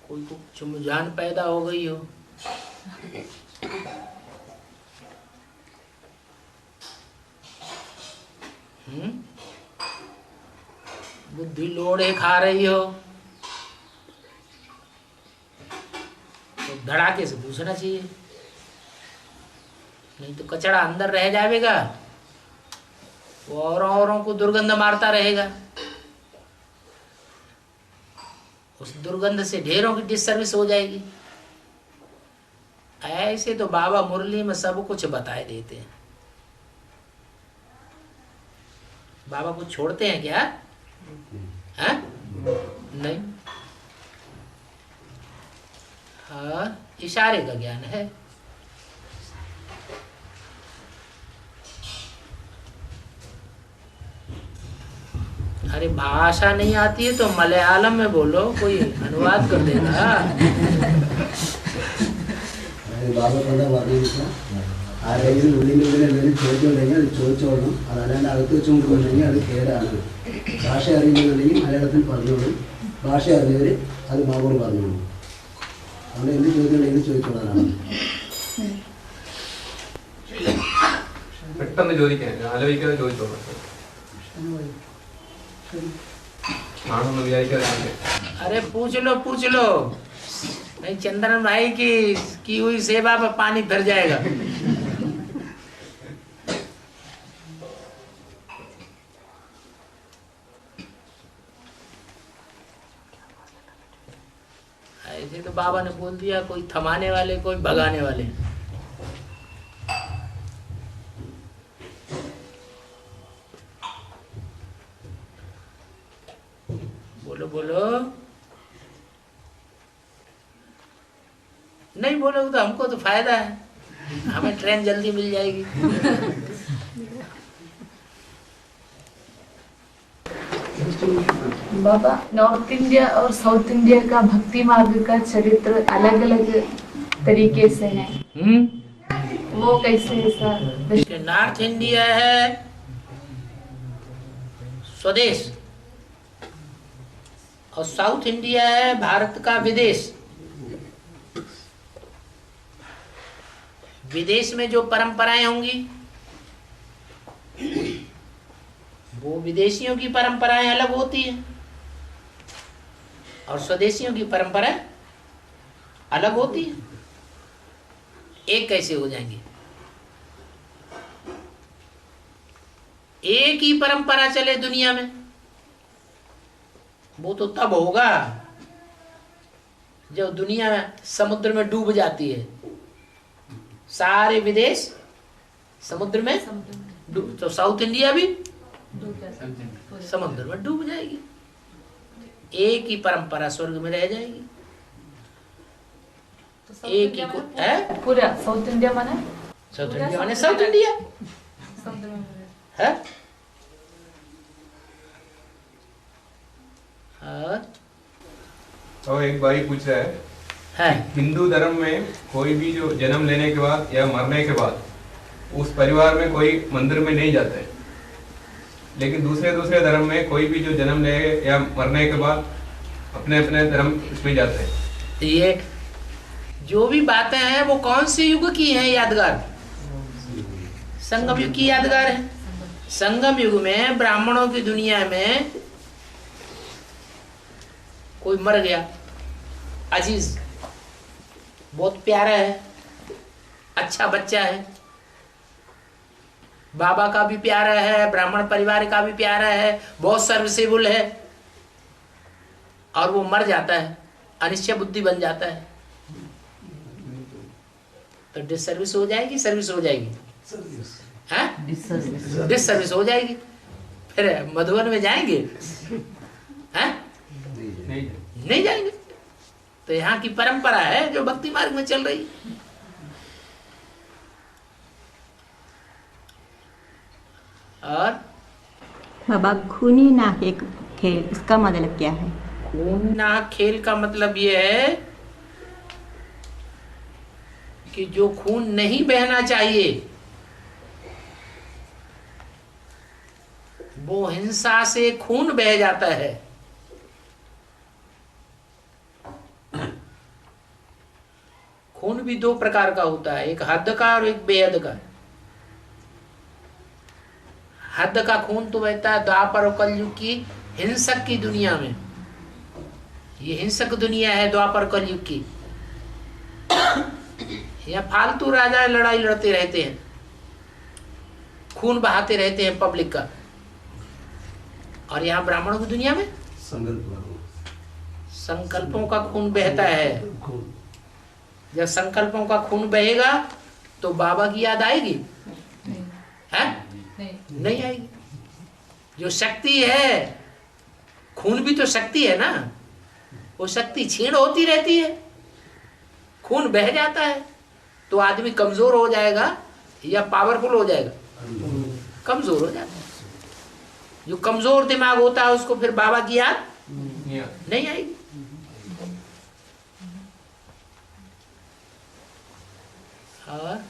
कोई को चुमजान पैदा हो गई हो। बुद्धि लोड़े खा रही हो तो धड़ाके से पूछना चाहिए, नहीं तो कचड़ा अंदर रह जाएगा, वो औरों को दुर्गंध मारता रहेगा। उस दुर्गंध से ढेरों की डिसर्विस हो जाएगी। ऐसे तो बाबा मुरली में सब कुछ बताए देते हैं। बाबा कुछ छोड़ते हैं क्या? है? नहीं। हाँ, इशारे का ज्ञान है। अरे भाषा नहीं आती है तो मलयालम में बोलो, कोई अनुवाद कर देगा। బాబా కూడా వర్ణించిన ఆ రైలు ఉల్లిని ചോദിച്ചോണ്ടെങ്കിൽ അത് ചോദിച്ചോളണം, അതല്ലാണ്ട് അകത്ത് വെച്ചുകൊണ്ടുപോയിട്ടുണ്ടെങ്കിൽ അത് കേടാണ്. ഭാഷ അറിയുന്നുണ്ടെങ്കിൽ മലയാളത്തിൽ പറഞ്ഞോളൂ, ഭാഷ അറിഞ്ഞവർ അത് ബാബോട് പറഞ്ഞോളൂ. അവിടെ എന്ത് ചോദിച്ചുണ്ടെങ്കിൽ ചോദിച്ചോളാനാണ്. പെട്ടെന്ന് ചോദിക്കാൻ ആലോചിക്കാതെ ചോദിച്ചോളൂ. ആണെന്ന് വിചാരിക്കാതെ. अरे पूछ लो नहीं, चंदन भाई की हुई सेवा पर पानी भर जाएगा। ऐसे तो बाबा ने बोल दिया, कोई थमाने वाले कोई भगाने वाले। बोलो बोलो, नहीं बोलोगे तो हमको तो फायदा है, हमें ट्रेन जल्दी मिल जाएगी। बाबा, नॉर्थ इंडिया और साउथ इंडिया का भक्ति मार्ग का चरित्र अलग अलग तरीके से है। वो कैसे ऐसा? नॉर्थ इंडिया है स्वदेश और साउथ इंडिया है भारत का विदेश। विदेश में जो परंपराएं होंगी वो विदेशियों की परंपराएं अलग होती हैं और स्वदेशियों की परंपराएं अलग होती हैं। एक कैसे हो जाएंगे? एक ही परंपरा चले दुनिया में, वो तो तब होगा जब दुनिया समुद्र में डूब जाती है। सारे विदेश समुद्र में डूब, तो साउथ इंडिया भी समुद्र में डूब जाएगी। एक ही परंपरा स्वर्ग में रह जाएगी। तो एक ही पूरा साउथ इंडिया माने? साउथ इंडिया माने साउथ इंडिया है। तो एक भाई पूछ रहा है, हिंदू धर्म में कोई भी जो जन्म लेने के बाद या मरने के बाद उस परिवार में कोई मंदिर में नहीं जाता है, लेकिन दूसरे धर्म में कोई भी जो जन्म ले या मरने के बाद अपने अपने धर्म उसमें जाते हैं। ये जो भी बातें हैं वो कौन से युग की हैं यादगार? संगम युग की यादगार है। संगम युग में ब्राह्मणों की दुनिया में कोई मर गया, अजीज बहुत प्यारा है, अच्छा बच्चा है, बाबा का भी प्यारा है, ब्राह्मण परिवार का भी प्यारा है, बहुत सर्विसेबल है, और वो मर जाता है, अनिश्चय बुद्धि बन जाता है, तो डिसर्विस हो जाएगी, सर्विस हो जाएगी, डिसर्विस हो जाएगी। फिर मधुबन में जाएंगे? हैं? नहीं जाएंगे। तो यहाँ की परंपरा है जो भक्ति मार्ग में चल रही। और बाबा, खूनी नाक खेल, इसका मतलब क्या है? खूनी नाक खेल का मतलब ये है कि जो खून नहीं बहना चाहिए वो हिंसा से खून बह जाता है। खून भी दो प्रकार का होता है, एक हद का और एक बेहद का। हद का खून तो बहता है द्वापर और कलयुग की हिंसक की दुनिया में। ये हिंसक दुनिया है द्वापर कलयुग की। यहाँ फालतू राजा लड़ाई लड़ते रहते हैं, खून बहाते रहते हैं पब्लिक का। और यहाँ ब्राह्मणों की दुनिया में संकल्पों का खून बहता है। जब संकल्पों का खून बहेगा तो बाबा की याद आएगी? है? नहीं आएगी। जो शक्ति है, खून भी तो शक्ति है ना, वो शक्ति क्षीण होती रहती है, खून बह जाता है तो आदमी कमजोर हो जाएगा या पावरफुल हो जाएगा? कमजोर हो जाता है। जो कमजोर दिमाग होता है उसको फिर बाबा की याद नहीं आएगी। और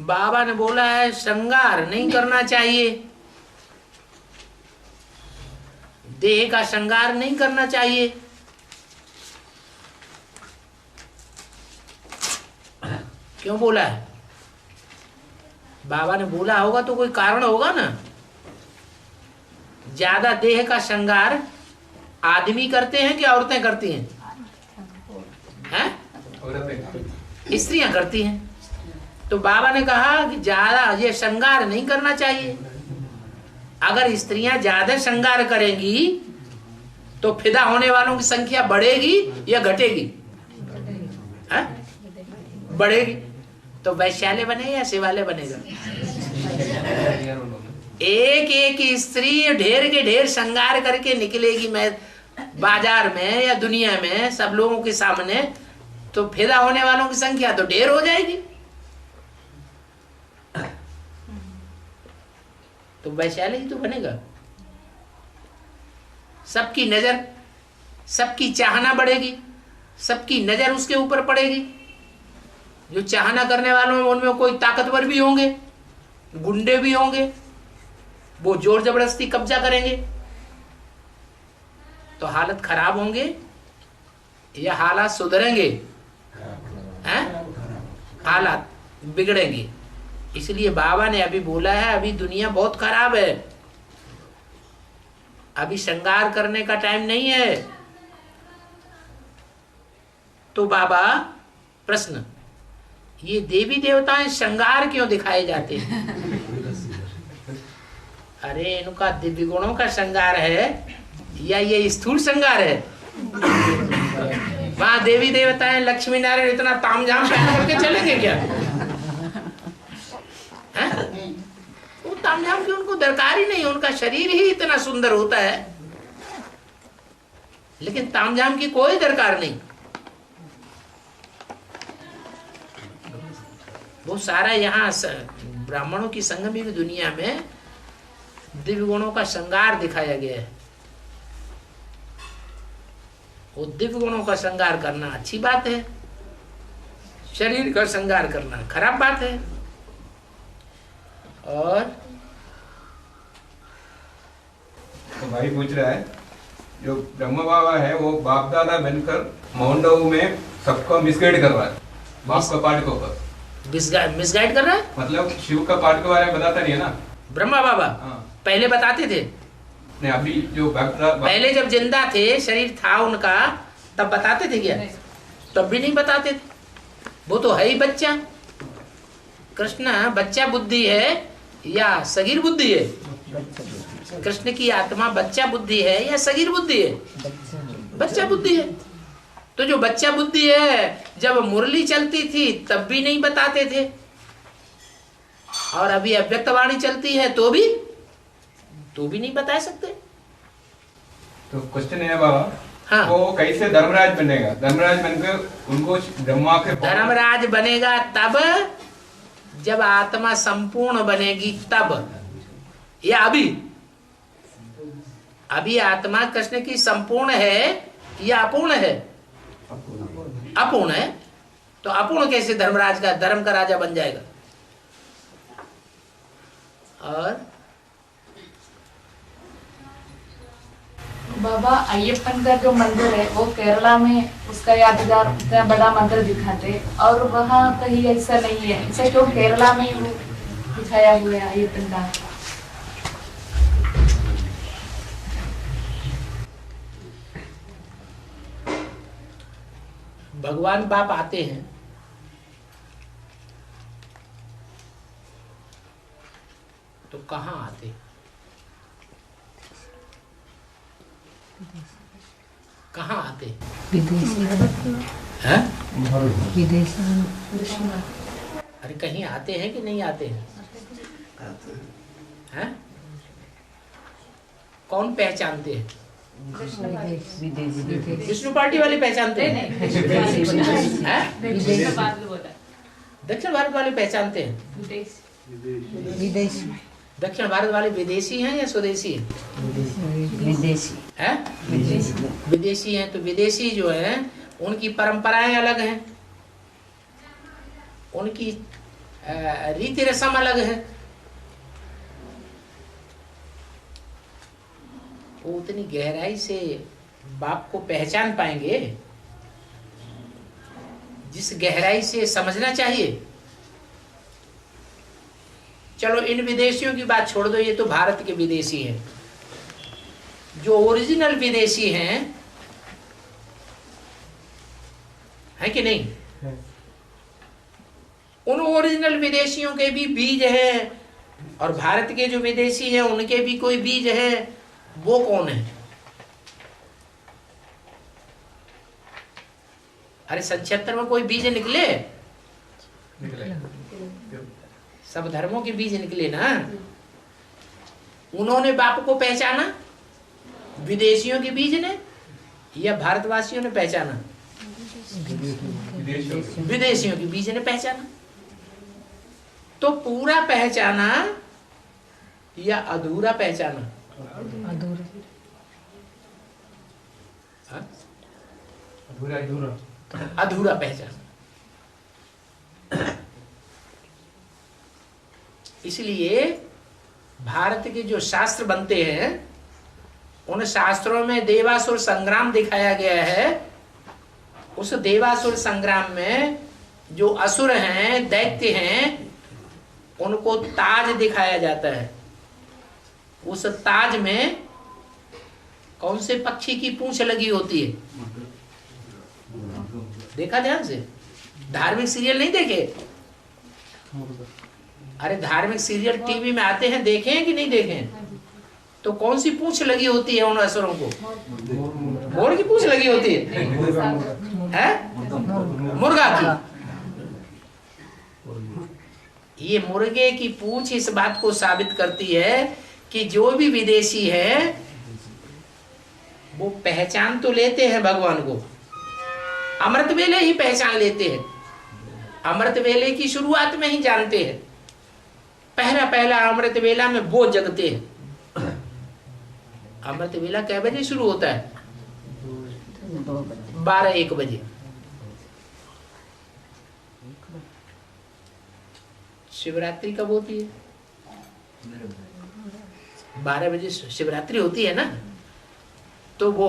बाबा ने बोला है श्रृंगार नहीं करना चाहिए, देह का श्रृंगार नहीं करना चाहिए। क्यों बोला है? बाबा ने बोला होगा तो कोई कारण होगा ना। ज्यादा देह का श्रृंगार आदमी करते हैं कि औरतें करती हैं? स्त्रियां करती हैं। तो बाबा ने कहा कि ज्यादा ये श्रृंगार नहीं करना चाहिए। अगर स्त्रियां ज्यादा श्रृंगार करेंगी तो फिदा होने वालों की संख्या बढ़ेगी या घटेगी? बढ़ेगी। तो वैश्यालय बने या शिवालय बनेगा? एक एक स्त्री ढेर के ढेर श्रृंगार करके निकलेगी मैं बाजार में या दुनिया में सब लोगों के सामने, तो फिदा होने वालों की संख्या तो ढेर हो जाएगी। तो वैश्यालय ही तो बनेगा। सबकी नजर, सबकी चाहना बढ़ेगी, सबकी नजर उसके ऊपर पड़ेगी। जो चाहना करने वालों में उनमें कोई ताकतवर भी होंगे, गुंडे भी होंगे, वो जोर जबरदस्ती कब्जा करेंगे। तो हालत खराब होंगे या हालात सुधरेंगे? हैं? हालात बिगड़ेंगे। इसलिए बाबा ने अभी बोला है अभी दुनिया बहुत खराब है, अभी श्रृंगार करने का टाइम नहीं है। तो बाबा प्रश्न, ये देवी देवताएं श्रृंगार क्यों दिखाए जाते हैं? अरे इनका दिव्य गुणों का श्रृंगार है या ये स्थूल श्रृंगार है? वहां देवी देवताएं लक्ष्मी नारायण इतना तामझाम पहन करके चलेंगे क्या? वो तामझाम की उनको दरकार ही नहीं, उनका शरीर ही इतना सुंदर होता है, लेकिन तामझाम की कोई दरकार नहीं। वो सारा यहाँ ब्राह्मणों की संगमी की दुनिया में दिव्य गुणों का श्रृंगार दिखाया गया है। वो दिव्य गुणों का श्रृंगार करना अच्छी बात है, शरीर का श्रृंगार करना खराब बात है। और तो भाई पूछ रहा है, जो ब्रह्म बाबा है वो बाप दादा बनकर माउंट में सबको मिसगाइड कर रहा है, बाप का पाठ के ऊपर मिसगाइड कर रहा है। मतलब शिव का पाठ के बारे में बताता नहीं है ना ब्रह्मा बाबा। पहले बताते थे नहीं, अभी जो पहले जब जिंदा थे, शरीर था उनका, तब बताते थे क्या? तब भी नहीं बताते थे। वो तो है ही बच्चा। कृष्ण बच्चा बुद्धि है या सगीर बुद्धि है? कृष्ण की आत्मा बच्चा बुद्धि है या सगीर बुद्धि है? बच्चा बुद्धि है। तो जो बच्चा बुद्धि है, जब मुरली चलती थी तब भी नहीं बताते थे, और अभी अव्यक्त वाणी चलती है तो भी नहीं बता सकते। तो क्वेश्चन है बाबा, हाँ। वो कैसे धर्मराज बनेगा? धर्मराज बनकर उनको ब्रह्मा के धर्मराज बनेगा तब जब आत्मा संपूर्ण बनेगी तब, या अभी आत्मा कृष्ण की संपूर्ण है या अपूर्ण है? अपूर्ण है। तो अपूर्ण कैसे धर्मराज का, धर्म का राजा बन जाएगा? और बाबा अय्यप्पन का जो मंदिर है वो केरला में उसका यादगार इतना बड़ा मंदिर दिखाते, और वहाँ कहीं ऐसा नहीं है, ऐसा क्यों केरला में वो दिखाया हुआ है अय्यप्पन का? भगवान बाप आते हैं तो कहाँ आते? कहाँ आते? विदेशी हैं? विदेशी अरे कहीं आते हैं कि नहीं आते हैं? हैं? कौन पहचानते हैं? विष्णु पार्टी वाले पहचानते हैं? दक्षिण भारत वाले पहचानते हैं? विदेशी दक्षिण भारत वाले विदेशी हैं या स्वदेशी हैं? विदेशी हैं? विदेशी हैं। तो विदेशी जो हैं उनकी परंपराएं अलग हैं, उनकी रीति रस्म अलग है। वो उतनी गहराई से बाप को पहचान पाएंगे जिस गहराई से समझना चाहिए। चलो इन विदेशियों की बात छोड़ दो, ये तो भारत के विदेशी हैं। जो ओरिजिनल विदेशी हैं, है कि नहीं? उन ओरिजिनल विदेशियों के भी बीज हैं, और भारत के जो विदेशी हैं उनके भी कोई बीज है। वो कौन है? अरे 77 में कोई बीज निकले? सब धर्मों के बीज निकले ना। उन्होंने बाप को पहचाना, विदेशियों के बीज ने, या भारतवासियों ने पहचाना? विदेशियों के बीज ने पहचाना। तो पूरा पहचाना या अधूरा पहचाना? अधूरा पहचाना। इसलिए भारत के जो शास्त्र बनते हैं उन शास्त्रों में देवासुर संग्राम दिखाया गया है। उस देवासुर संग्राम में जो असुर हैं, दैत्य हैं, उनको ताज दिखाया जाता है। उस ताज में कौन से पक्षी की पूंछ लगी होती है? देखा ध्यान से? धार्मिक सीरियल नहीं देखे? अरे धार्मिक सीरियल टीवी में आते हैं, देखे हैं कि नहीं देखे हैं? तो कौन सी पूंछ लगी होती है उन असुरों को? मोर की पूंछ लगी होती है? मुर्गा की। ये मुर्गे की पूंछ इस बात को साबित करती है कि जो भी विदेशी है वो पहचान तो लेते हैं भगवान को, अमृत वेले ही पहचान लेते हैं। अमृत वेले की शुरुआत में ही जानते हैं। पहला अमृत वेला में वो जगते हैं। अमृत वेला कै बजे शुरू होता है? 12-1 बजे। शिवरात्रि कब होती है? 12 बजे शिवरात्रि होती है ना। तो वो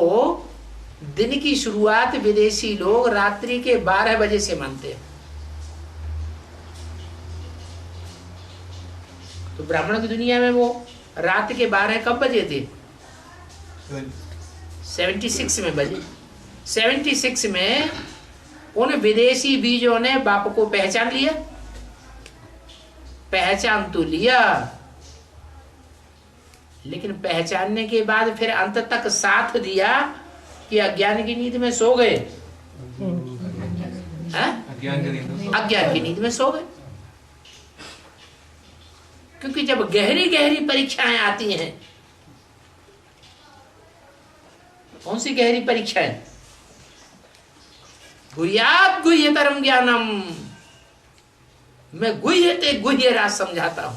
दिन की शुरुआत विदेशी लोग रात्रि के 12 बजे से मानते हैं। तो ब्राह्मणों की दुनिया में वो रात के 12 कब बजे थे? 76 में बजे। 76 में उन विदेशी बीजों ने बाप को पहचान लिया। पहचान तो लिया, लेकिन पहचानने के बाद फिर अंत तक साथ दिया कि अज्ञान की नींद में सो गए। अज्ञान की नींद में सो गए। क्योंकि जब गहरी गहरी परीक्षाएं आती हैं कौन सी गहरी परीक्षा है? गुह्यात् गुह्यतरम ज्ञानम, मैं गुह्य ते गुह्य राज समझाता हूं।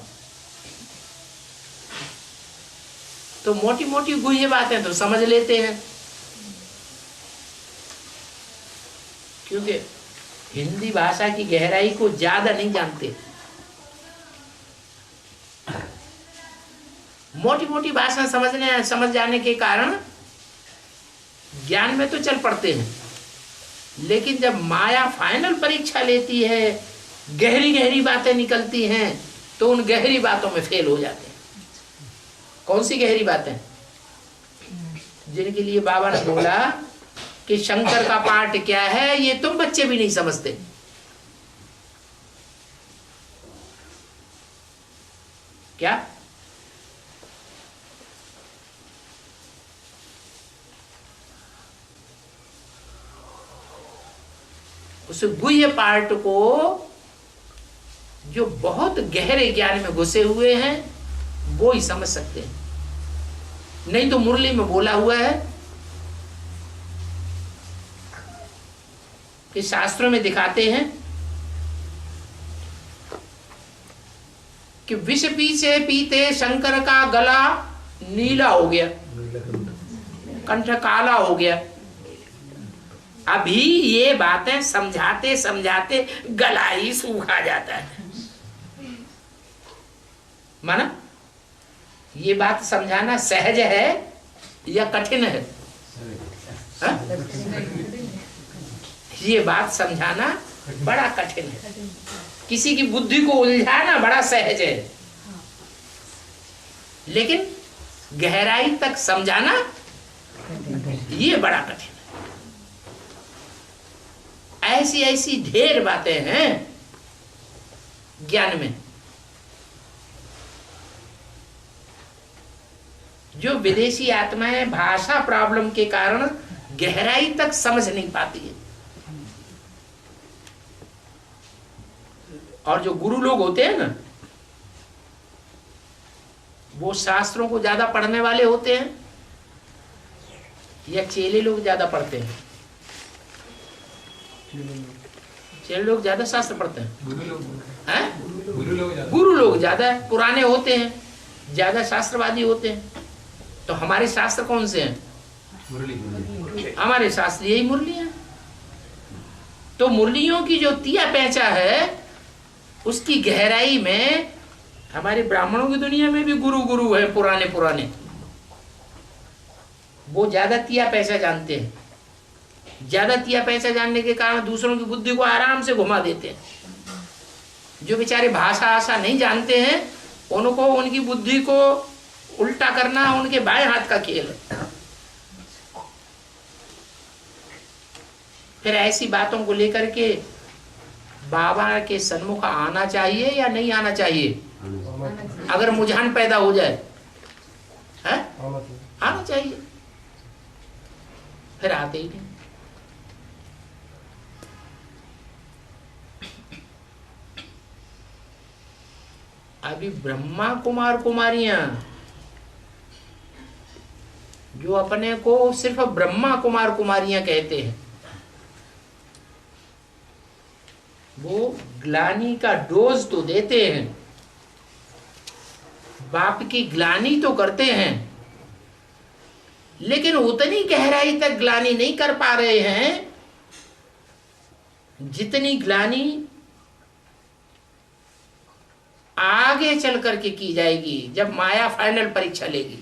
तो मोटी मोटी गुह्य बातें तो समझ लेते हैं, क्योंकि हिंदी भाषा की गहराई को ज्यादा नहीं जानते। मोटी मोटी भाषा समझ जाने के कारण ज्ञान में तो चल पड़ते हैं, लेकिन जब माया फाइनल परीक्षा लेती है, गहरी गहरी बातें निकलती हैं, तो उन गहरी बातों में फेल हो जाते हैं। कौन सी गहरी बातें? जिनके लिए बाबा ने बोला कि शंकर का पाठ क्या है, ये तुम बच्चे भी नहीं समझते। क्या? उस गुह्य पार्ट को जो बहुत गहरे ज्ञान में घुसे हुए हैं वो ही समझ सकते हैं, नहीं तो मुरली में बोला हुआ है कि शास्त्रों में दिखाते हैं कि विष पीछे पीते शंकर का गला नीला हो गया, कंठ काला हो गया। अभी ये बातें समझाते समझाते गला ही सूखा जाता है। माना ये बात समझाना सहज है या कठिन है? हा? ये बात समझाना बड़ा कठिन है। किसी की बुद्धि को उलझाना बड़ा सहज है, लेकिन गहराई तक समझाना ये बड़ा कठिन है। ऐसी ऐसी ढेर बातें हैं ज्ञान में जो विदेशी आत्माएं भाषा प्रॉब्लम के कारण गहराई तक समझ नहीं पाती है। और जो गुरु लोग होते हैं ना, वो शास्त्रों को ज्यादा पढ़ने वाले होते हैं या चेले लोग ज्यादा पढ़ते हैं? चेले लोग ज्यादा शास्त्र पढ़ते हैं, गुरु लोग ज्यादा पुराने होते हैं, ज्यादा शास्त्रवादी होते हैं। तो हमारे शास्त्र कौन से हैं? हमारे शास्त्र यही मुरली है। तो मुरलियों की जो तिया पैंचा है उसकी गहराई में हमारे ब्राह्मणों की दुनिया में भी गुरु गुरु है, पुराने पुराने, वो ज्यादा तिया पैसा जानते हैं। ज्यादा तिया पैसा जानने के कारण दूसरों की बुद्धि को आराम से घुमा देते हैं। जो बेचारे भाषा आशा नहीं जानते हैं उनको उनकी बुद्धि को उल्टा करना उनके बाएं हाथ का खेल है। फिर ऐसी बातों को लेकर के बाबा के सन्मुख आना चाहिए या नहीं आना चाहिए? अगर मुझान पैदा हो जाए है? आना चाहिए। फिर आते ही नहीं। अभी ब्रह्मा कुमार कुमारियां जो अपने को सिर्फ ब्रह्मा कुमार कुमारियां कहते हैं, वो ग्लानि का डोज तो देते हैं, बाप की ग्लानि तो करते हैं, लेकिन उतनी गहराई तक ग्लानि नहीं कर पा रहे हैं जितनी ग्लानि आगे चल करके की जाएगी जब माया फाइनल परीक्षा लेगी।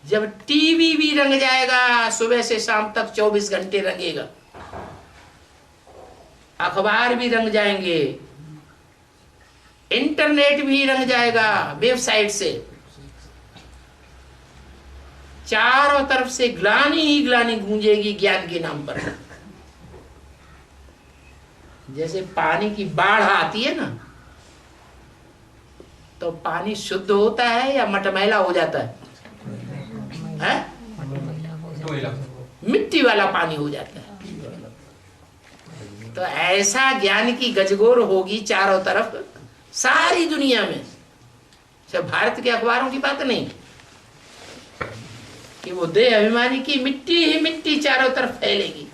जब टीवी भी रंग जाएगा, सुबह से शाम तक 24 घंटे रंगेगा, अखबार भी रंग जाएंगे, इंटरनेट भी रंग जाएगा, वेबसाइट से चारों तरफ से ग्लानि ही ग्लानि गूंजेगी ज्ञान के नाम पर। जैसे पानी की बाढ़ आती है ना, तो पानी शुद्ध होता है या मटमैला हो जाता है? मिट्टी वाला पानी हो जाता है। तो ऐसा ज्ञान की गजगोर होगी चारों तरफ, सारी दुनिया में। सिर्फ भारत के अखबारों की बात नहीं, कि वो देह अभिमानी की मिट्टी ही मिट्टी चारों तरफ फैलेगी।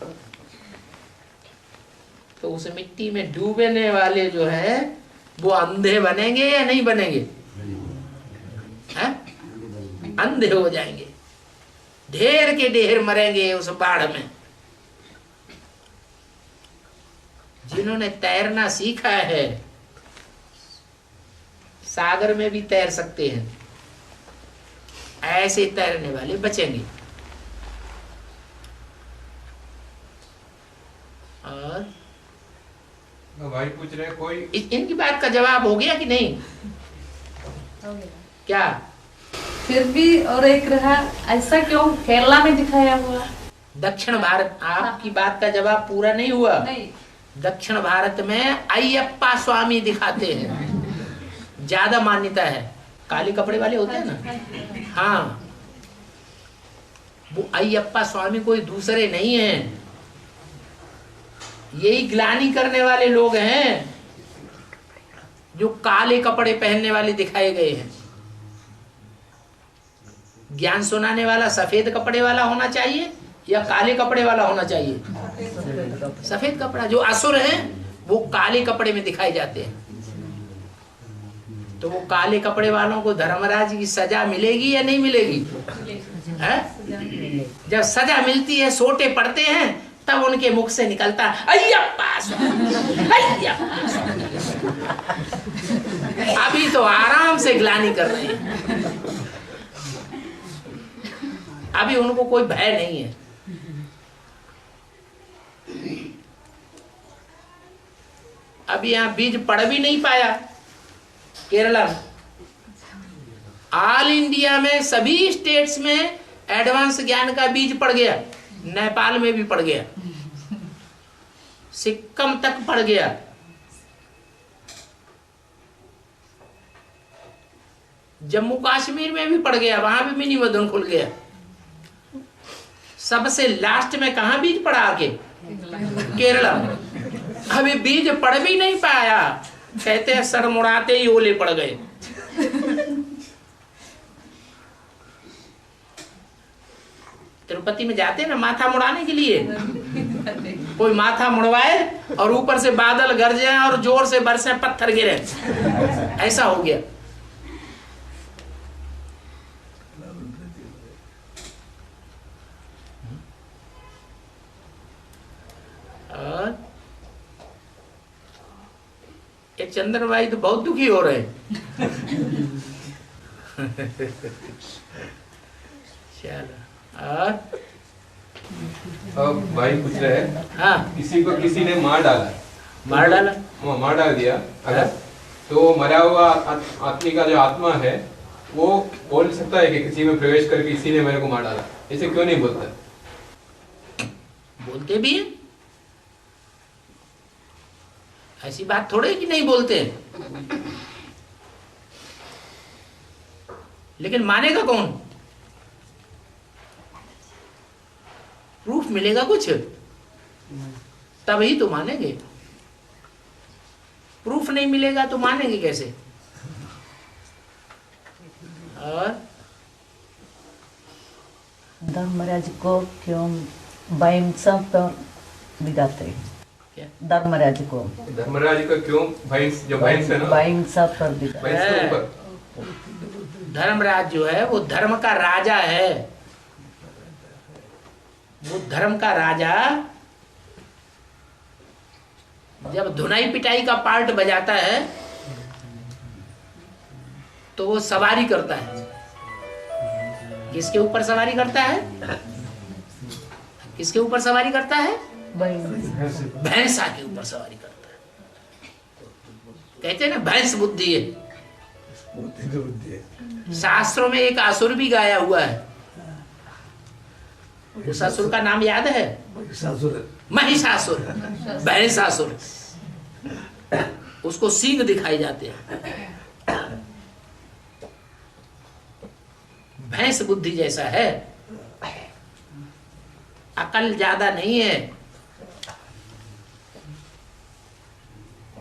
तो उस मिट्टी में डूबने वाले जो है वो अंधे बनेंगे या नहीं बनेंगे? हैं? अंधे हो जाएंगे, ढेर के ढेर मरेंगे उस बाढ़ में। जिन्होंने तैरना सीखा है सागर में भी तैर सकते हैं, ऐसे तैरने वाले बचेंगे। और भाई पूछ रहे हैं कोई इनकी बात का जवाब हो गया कि नहीं? हो गया। क्या? फिर भी और एक रहा, ऐसा क्यों केरला में दिखाया हुआ? दक्षिण भारत, आपकी बात का जवाब पूरा नहीं हुआ। नहीं, दक्षिण भारत में अय्यप्पा स्वामी दिखाते हैं, ज्यादा मान्यता है। काले कपड़े वाले होते हैं ना, हाँ, वो अय्यप्पा स्वामी कोई दूसरे नहीं है, यही ग्लानि करने वाले लोग हैं जो काले कपड़े पहनने वाले दिखाए गए हैं। ज्ञान सुनाने वाला सफेद कपड़े वाला होना चाहिए या काले कपड़े वाला होना चाहिए? सफेद कपड़ा। जो असुर हैं वो काले कपड़े में दिखाए जाते हैं। तो वो काले कपड़े वालों को धर्मराज की सजा मिलेगी या नहीं मिलेगी? है? जब सजा मिलती है, सोटे पड़ते हैं, तब उनके मुख से निकलता अय्यप्पा स्वामी, अय्यप्पा स्वामी। अभी तो आराम से ग्लानि कर रहे हैं, अभी उनको कोई भय नहीं है। अभी यहाँ बीज पड़ भी नहीं पाया केरला में। ऑल इंडिया में सभी स्टेट्स में एडवांस ज्ञान का बीज पड़ गया, नेपाल में भी पड़ गया, सिक्किम तक पड़ गया, जम्मू कश्मीर में भी पड़ गया, वहां भी मिनी मधुन खुल गया। सबसे लास्ट में कहां बीज पड़ा? आके केरला में। अभी बीज पड़ भी नहीं पाया, कहते हैं सर मुड़ाते ही ओले पड़ गए। तिरुपति में जाते हैं ना माथा मुड़ाने के लिए, कोई माथा मुड़वाए और ऊपर से बादल गरजे और जोर से बरसे पत्थर गिरे, ऐसा हो गया। और ये चंद्र भाई तो बहुत दुखी हो रहे हैं। चलो, और अब भाई पूछ रहे हैं, हाँ, किसी को किसी ने मार डाला, मार डाल दिया अगर, तो मरा हुआ आदमी का जो आत्मा है वो बोल सकता है कि किसी में प्रवेश करके किसी ने मेरे को मार डाला? ऐसे क्यों नहीं बोलता? बोलते भी हैं, ऐसी बात थोड़े कि नहीं बोलते, लेकिन मानेगा कौन? प्रूफ मिलेगा कुछ तभी तो मानेंगे, प्रूफ नहीं मिलेगा तो मानेंगे कैसे? और धर्मराज को क्यों भैंसा पर बिगाते हैं? धर्मराज को क्यों भैंस, जो भैंस है ना, भैंसा पर बिगाते? भैंस के ऊपर धर्मराज जो है वो धर्म का राजा है। वो धर्म का राजा जब धुनाई पिटाई का पार्ट बजाता है तो वो सवारी करता है। किसके ऊपर सवारी करता है? किसके ऊपर सवारी करता है? भैंसा के ऊपर सवारी करता है। कहते हैं ना भैंस बुद्धि है। शास्त्रों में एक असुर भी गाया हुआ है, उस असुर का नाम याद है? महिषासुर, भैंसासुर। उसको सींग दिखाई जाते हैं, भैंस बुद्धि जैसा है, अकल ज्यादा नहीं है।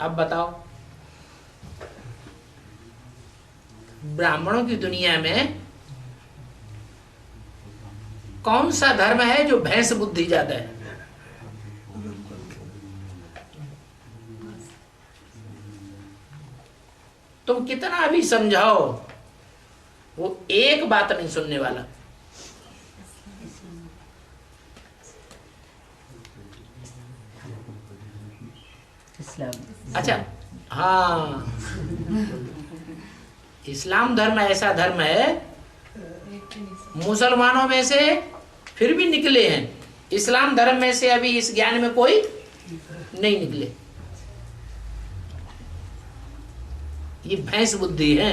अब बताओ, ब्राह्मणों की दुनिया में कौन सा धर्म है जो भैंस बुद्धि ज्यादा है? तुम कितना भी समझाओ, वो एक बात नहीं सुनने वाला। अच्छा, हाँ, इस्लाम धर्म ऐसा धर्म है, मुसलमानों में से फिर भी निकले हैं, इस्लाम धर्म में से अभी इस ज्ञान में कोई नहीं निकले। ये भैंस बुद्धि है।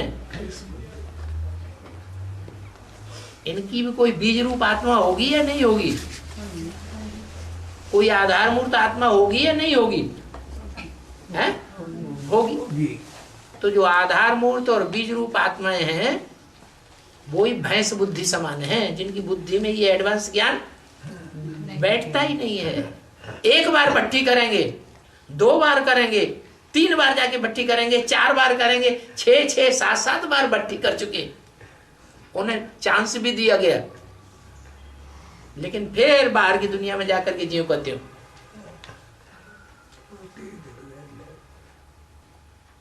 इनकी भी कोई बीज रूप आत्मा होगी या नहीं होगी? कोई आधार मूर्त आत्मा होगी या नहीं होगी? है? होगी। तो जो आधार मूर्त और बीज रूप आत्माएं हैं वो ही भैंस बुद्धि समान हैं, जिनकी बुद्धि में ये एडवांस ज्ञान बैठता ही नहीं है। एक बार भट्टी करेंगे, 2 बार करेंगे, 3 बार जाके भट्टी करेंगे, 4 बार करेंगे, 6 7 बार भट्टी कर चुके, उन्हें चांस भी दिया गया, लेकिन फिर बाहर की दुनिया में जाकर के जीव करते हो।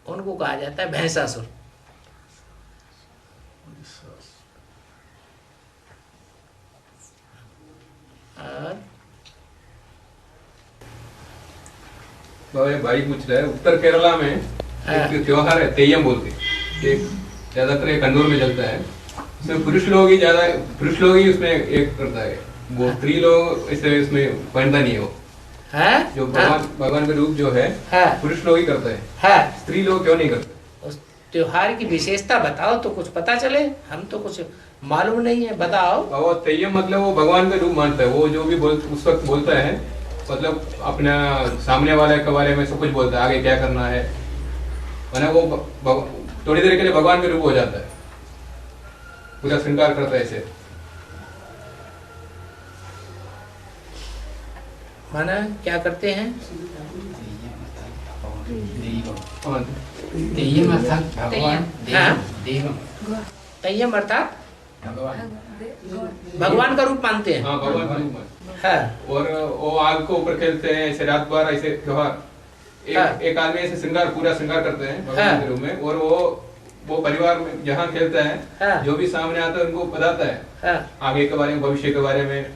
उनको कहा जाता है भैंसासुर। भाई पूछ रहा है, उत्तर केरला में एक त्योहार है तेयम बोलते, एक ज्यादातर एक कंदूर में चलता है। इसमें पुरुष लोग ही उसमें एक करता है, वो स्त्री लोग इसे इसमें पहनता नहीं है। वो है? जो भगवान का रूप जो है पुरुष लोग ही करता है, स्त्री लोग क्यों नहीं करते? उस त्योहार की विशेषता बताओ तो कुछ पता चले, हम तो कुछ मालूम नहीं है, बताओ। वो तेयम मतलब वो भगवान का रूप मानता है, वो जो भी उस वक्त बोलता है, मतलब अपना सामने वाले के बारे में सब कुछ बोलता है, आगे क्या करना है, माने वो थोड़ी देर के लिए भगवान का रूप हो जाता है, पूरा श्रृंगार करता है ऐसे। माना क्या करते हैं? तेयम अर्थात भगवान, तेयम अर्थात भगवान का रूप मानते हैं। हाँ, भगवान का रूप मानते हैं। और वो आग को ऊपर खेलते हैं ऐसे रात भर, ऐसे त्योहार। एक आदमी ऐसे पूरा श्रृंगार करते हैं भगवान के रूप में, और वो परिवार में जहाँ खेलता है, जो भी सामने आता है उनको बताता है आगे के बारे में, भविष्य के बारे में,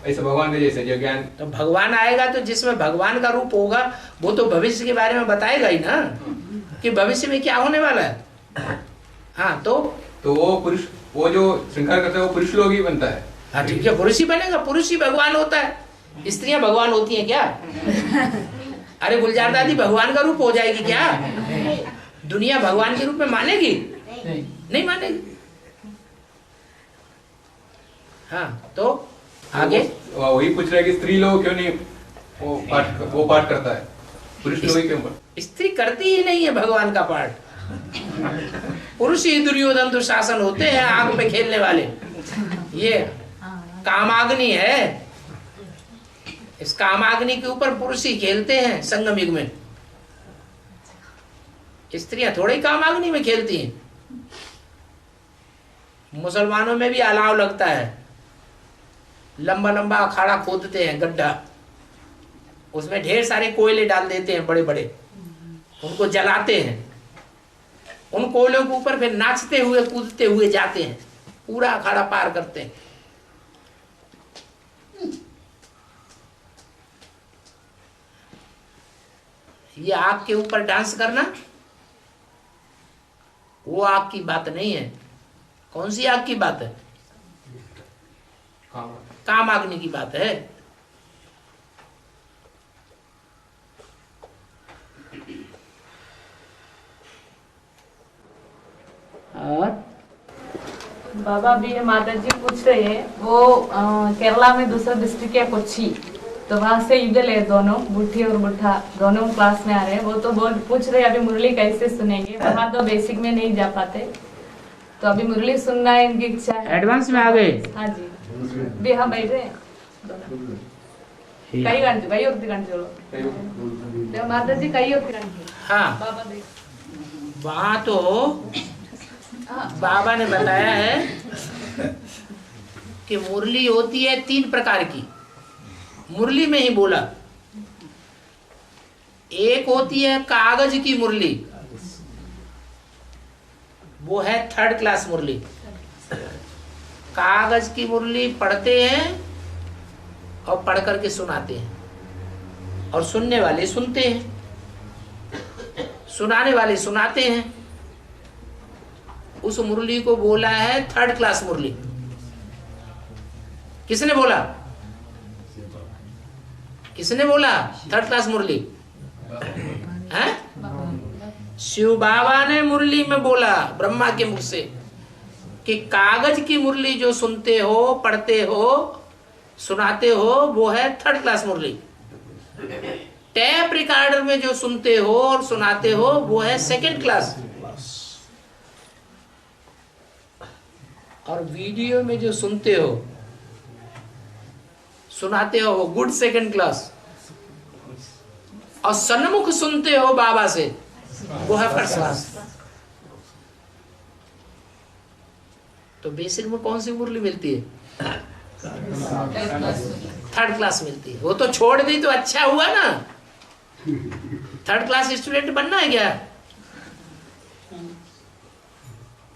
ऐसे भगवान के जैसे जो ज्ञान। तो भगवान आएगा तो जिसमें भगवान का रूप होगा वो तो भविष्य के बारे में बताएगा ही ना, कि भविष्य में क्या होने वाला है। हाँ, तो वो पुरुष, वो जो श्रृंगार करता है वो पुरुष लोग ही बनता है। हाँ ठीक है, पुरुष ही बनेगा, पुरुष ही भगवान होता है। स्त्रियां भगवान होती हैं क्या? अरे गुलजार दादी भगवान का रूप हो जाएगी क्या? दुनिया भगवान के रूप में मानेगी? नहीं मानेगी। हाँ, तो आगे वही पूछ रहे कि स्त्री लोग क्यों नहीं वो पाठ करता है, पुरुष लोग ही क्यों? स्त्री करती ही नहीं है भगवान का पाठ। पुरुष ही दुर्योधन दुशासन होते हैं आग पे खेलने वाले। ये कामाग्नि है, इस कामाग्नि के ऊपर पुरुष ही खेलते हैं संगम युग में। स्त्रियां थोड़ी कामाग्नि में खेलती हैं। मुसलमानों में भी अलाव लगता है, लंबा लंबा अखाड़ा खोदते हैं, गड्ढा, उसमें ढेर सारे कोयले डाल देते हैं बड़े बड़े, उनको जलाते हैं, उन कोयलों के ऊपर फिर नाचते हुए कूदते हुए जाते हैं, पूरा अखाड़ा पार करते हैं। ये आग के ऊपर डांस करना वो आग की बात नहीं है। कौन सी आग की बात है? कामाग्नि की बात है। और बाबा भी माता जी पूछ रहे हैं, वो केरला में दूसरा डिस्ट्रिक्ट है कोच्चि, तो वहाँ से युगल है, दोनों बुढ़ी और बुढ़ा दोनों क्लास में आ रहे हैं। वो तो पूछ रहे अभी मुरली कैसे सुनेंगे, वहाँ तो बेसिक में नहीं जा पाते, तो अभी मुरली सुनना है इनकी इच्छा है। एडवांस में आ गए? हाँ जी, भी हाँ बैठ रहे हैं। कई घंटे कई और घंटे माता जी कई और घंटे। हाँ, बाबा वहाँ तो बाबा ने बताया है कि मुरली होती है 3 प्रकार की, मुरली में ही बोला। एक होती है कागज की मुरली, वो है 3rd क्लास मुरली। कागज की मुरली पढ़ते हैं और पढ़ करके सुनाते हैं, और सुनने वाले सुनते हैं, सुनाने वाले सुनाते हैं। उस मुरली को बोला है 3rd क्लास मुरली। किसने बोला? किसने बोला 3rd क्लास मुरली? हैं? शिव बाबा ने मुरली में बोला ब्रह्मा के मुख से कि कागज की मुरली जो सुनते हो, पढ़ते हो, सुनाते हो, वो है 3rd क्लास मुरली। टैप रिकॉर्डर में जो सुनते हो और सुनाते हो, वो है 2nd क्लास। और वीडियो में जो सुनते हो, सुनाते हो, वो गुड 2nd क्लास। और सन्मुख सुनते हो बाबा से, वो है 1st क्लास। तो बेसिक में कौन सी मुरली मिलती है? 3rd क्लास मिलती है। वो तो छोड़ दी तो अच्छा हुआ ना। 3rd क्लास स्टूडेंट बनना है क्या?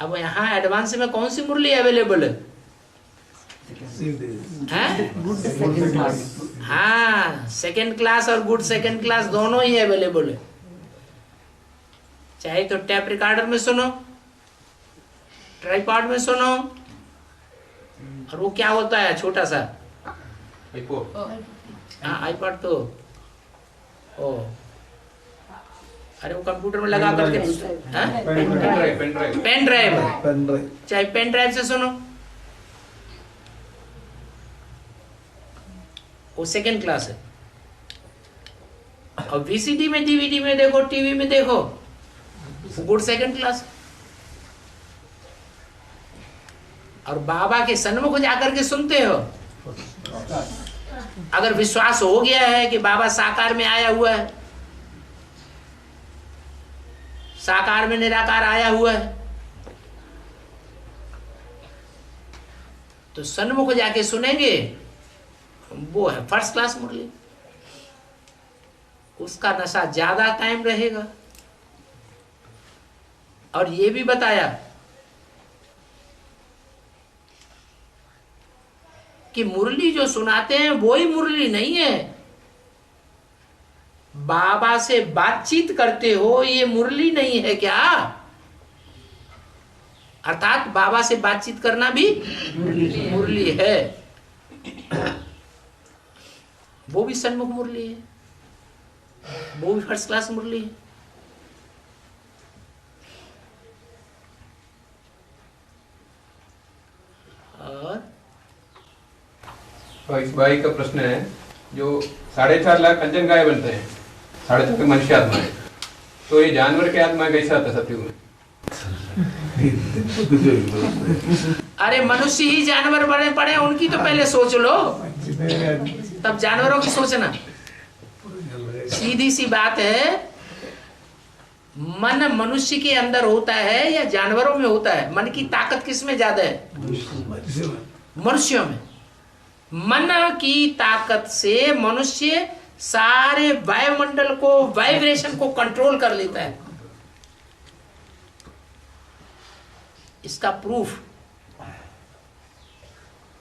अब यहाँ एडवांस में कौन सी मुरली अवेलेबल है? हाँ, 2nd क्लास और गुड 2nd क्लास दोनों ही अवेलेबल है। चाहे तो टैप रिकॉर्डर में सुनो, ट्राइपॉड में सुनो, और वो क्या होता है छोटा सा आईपॉड तो अरे वो कंप्यूटर में लगा करके पेन ड्राइव, चाहे पेन ड्राइव से सुनो, वो 2nd क्लास है। और वीसीडी में, डीवीडी में देखो, टीवी में देखो, गुड 2nd क्लास। और बाबा के सन्मुख जाकर के सुनते हो। अगर विश्वास हो गया है कि बाबा साकार में आया हुआ है, साकार में निराकार आया हुआ है, तो सन्मुख जाके सुनेंगे, वो है 1st क्लास मुरली। उसका नशा ज्यादा टाइम रहेगा। और ये भी बताया कि मुरली जो सुनाते हैं वही मुरली नहीं है। बाबा से बातचीत करते हो, ये मुरली नहीं है क्या? अर्थात बाबा से बातचीत करना भी मुरली है। वो भी सन्मुख मुरली है, वो भी 1st क्लास मुरली है। तो इस भाई का प्रश्न है, जो 4.5 लाख अंजन गाय बनते हैं, 4.5 मनुष्य आत्मा है, तो ये जानवर की आत्मा कैसे आता सतयुग में? अरे मनुष्य ही जानवर बने पड़े, उनकी तो पहले सोच लो, तब जानवरों की सोचना। सीधी सी बात है, मन मनुष्य के अंदर होता है या जानवरों में होता है? मन की ताकत किस में ज्यादा है? मनुष्यों में। मन की ताकत से मनुष्य सारे वायुमंडल को, वाइब्रेशन को कंट्रोल कर लेता है। इसका प्रूफ,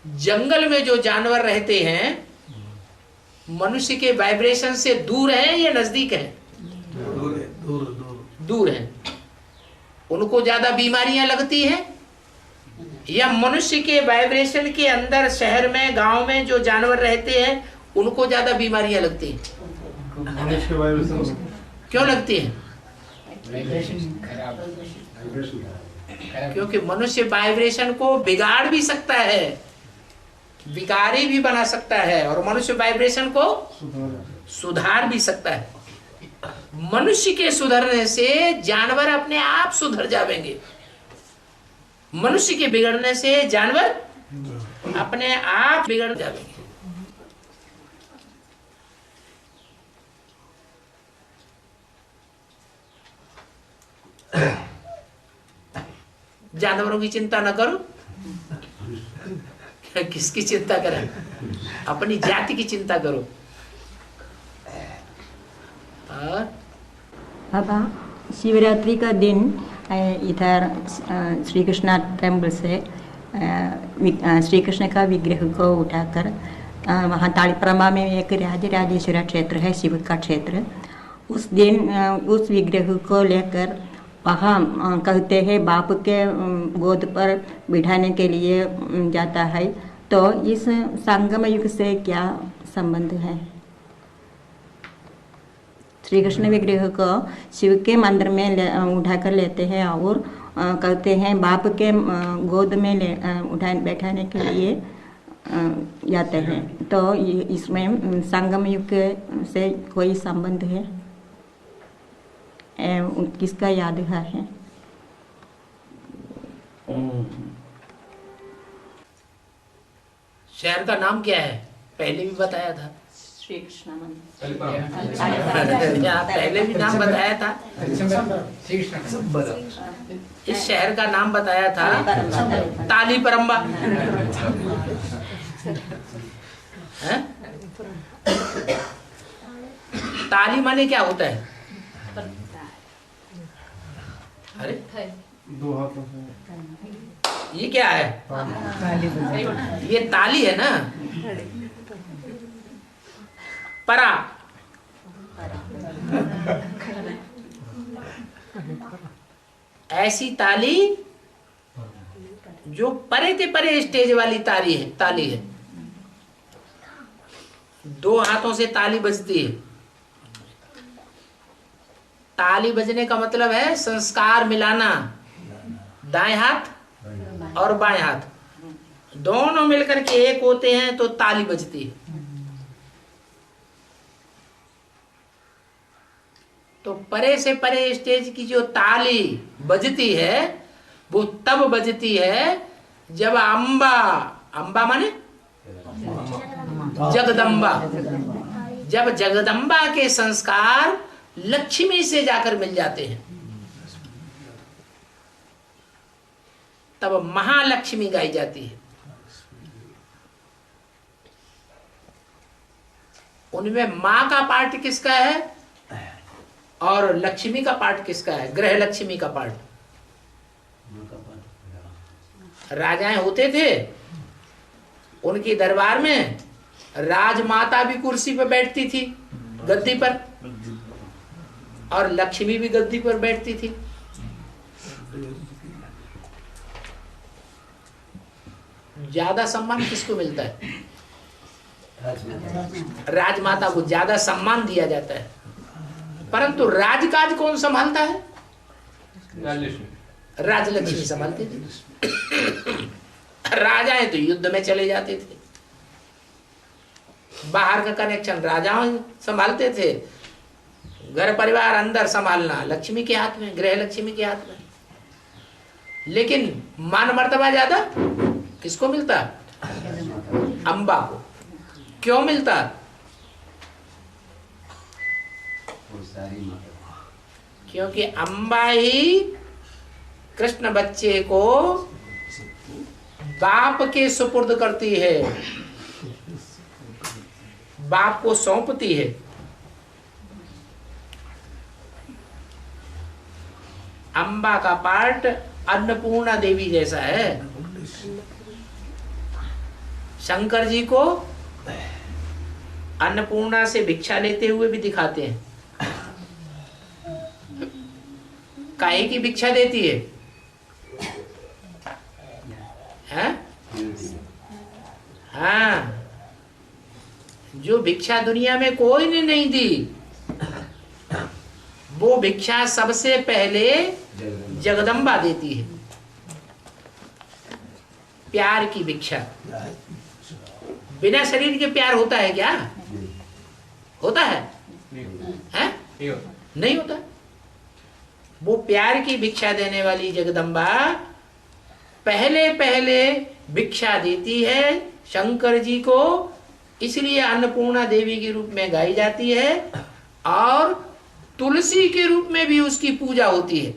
जंगल में जो जानवर रहते हैं मनुष्य के वाइब्रेशन से दूर है या नजदीक है? दूर है। उनको ज्यादा बीमारियां लगती हैं, या मनुष्य के वाइब्रेशन के अंदर शहर में, गांव में जो जानवर रहते हैं उनको ज्यादा बीमारियां लगती हैं? क्यों लगती हैं? क्योंकि मनुष्य वाइब्रेशन को बिगाड़ भी सकता है, विकारी भी बना सकता है, और मनुष्य वाइब्रेशन को सुधार भी सकता है। मनुष्य के सुधरने से जानवर अपने आप सुधर जाएंगे, मनुष्य के बिगड़ने से जानवर अपने आप बिगड़ जाएंगे। जानवरों की चिंता न करो, किसकी चिंता करें, अपनी जाति की चिंता करो। और बाबा शिवरात्रि का दिन इधर श्री कृष्णा टेम्पल से श्री कृष्ण का विग्रह को उठाकर वहाँ तालीपरमा में एक राजराजेश्वरा क्षेत्र है, शिव का क्षेत्र। उस दिन उस विग्रह को लेकर वहाँ कहते हैं बाप के गोद पर बिठाने के लिए जाता है। तो इस संगम युग से क्या संबंध है? श्री कृष्ण विग्रह को शिव के मंदिर में उठाकर लेते हैं और कहते हैं बाप के गोद में बैठाने के लिए जाते हैं। तो इसमें संगम युग से कोई संबंध है? किसका यादगार है? शहर का नाम क्या है? पहले भी बताया था। श्री कृष्ण मंदिर। पहले भी नाम बताया था। इस शहर का नाम बताया था तालीपरम्बा। ताली माने क्या होता है? अरे दो हाथों से ये क्या है? ये ताली है ना, परा। ऐसी ताली जो परे ते परे स्टेज वाली ताली है। दो हाथों से ताली बजती है। ताली बजने का मतलब है संस्कार मिलाना। दाएं हाथ और बाएं हाथ दोनों मिलकर के एक होते हैं तो ताली बजती है। तो परे से परे स्टेज की जो ताली बजती है वो तब बजती है जब अंबा माने जगदम्बा, जब जगदम्बा के संस्कार लक्ष्मी से जाकर मिल जाते हैं तब महालक्ष्मी गाई जाती है। उनमें मां का पार्ट किसका है और लक्ष्मी का पार्ट किसका है? ग्रह लक्ष्मी का पार्ट। राजाएं होते थे, उनके दरबार में राजमाता भी कुर्सी पर बैठती थी, गद्दी पर, और लक्ष्मी भी गद्दी पर बैठती थी। ज्यादा सम्मान किसको मिलता है? राजमाता को ज्यादा सम्मान दिया जाता है। परंतु राजकाज कौन संभालता है? राजलक्ष्मी संभालती थी। राजाएं तो युद्ध में चले जाते थे, बाहर का कनेक्शन राजाओं संभालते थे। घर परिवार अंदर संभालना लक्ष्मी के हाथ में, ग्रह लक्ष्मी के हाथ में। लेकिन मान मर्तबा ज्यादा किसको मिलता? अंबा को। क्यों मिलता? क्योंकि अंबा ही कृष्ण बच्चे को बाप के सुपुर्द करती है, बाप को सौंपती है। अंबा का पार्ट अन्नपूर्णा देवी जैसा है। शंकर जी को अन्नपूर्णा से भिक्षा लेते हुए भी दिखाते हैं। काहे की भिक्षा देती है? हैं? हाँ, जो भिक्षा दुनिया में कोई ने नहीं दी, वो भिक्षा सबसे पहले जगदम्बा देती है। प्यार की भिक्षा। बिना शरीर के प्यार होता है क्या? होता है? हैं? नहीं होता। वो प्यार की भिक्षा देने वाली जगदम्बा पहले पहले भिक्षा देती है शंकर जी को, इसलिए अन्नपूर्णा देवी के रूप में गाई जाती है। और तुलसी के रूप में भी उसकी पूजा होती है।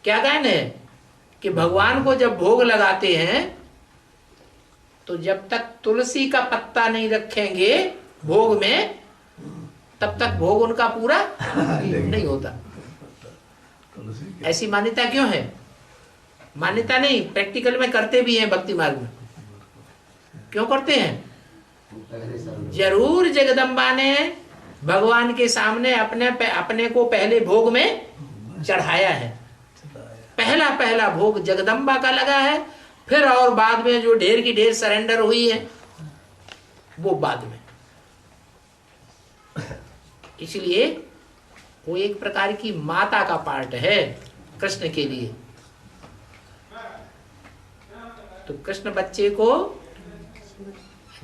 क्या कहना है कि भगवान को जब भोग लगाते हैं तो जब तक तुलसी का पत्ता नहीं रखेंगे भोग में, तब तक भोग उनका पूरा नहीं होता। ऐसी मान्यता क्यों है? मान्यता नहीं, प्रैक्टिकल में करते भी हैं भक्ति मार्ग में। क्यों करते हैं? जरूर जगदम्बा ने भगवान के सामने अपने को पहले भोग में चढ़ाया है। पहला भोग जगदम्बा का लगा है, फिर और बाद में जो ढेर की ढेर सरेंडर हुई है वो बाद में। इसलिए वो एक प्रकार की माता का पार्ट है कृष्ण के लिए। तो कृष्ण बच्चे को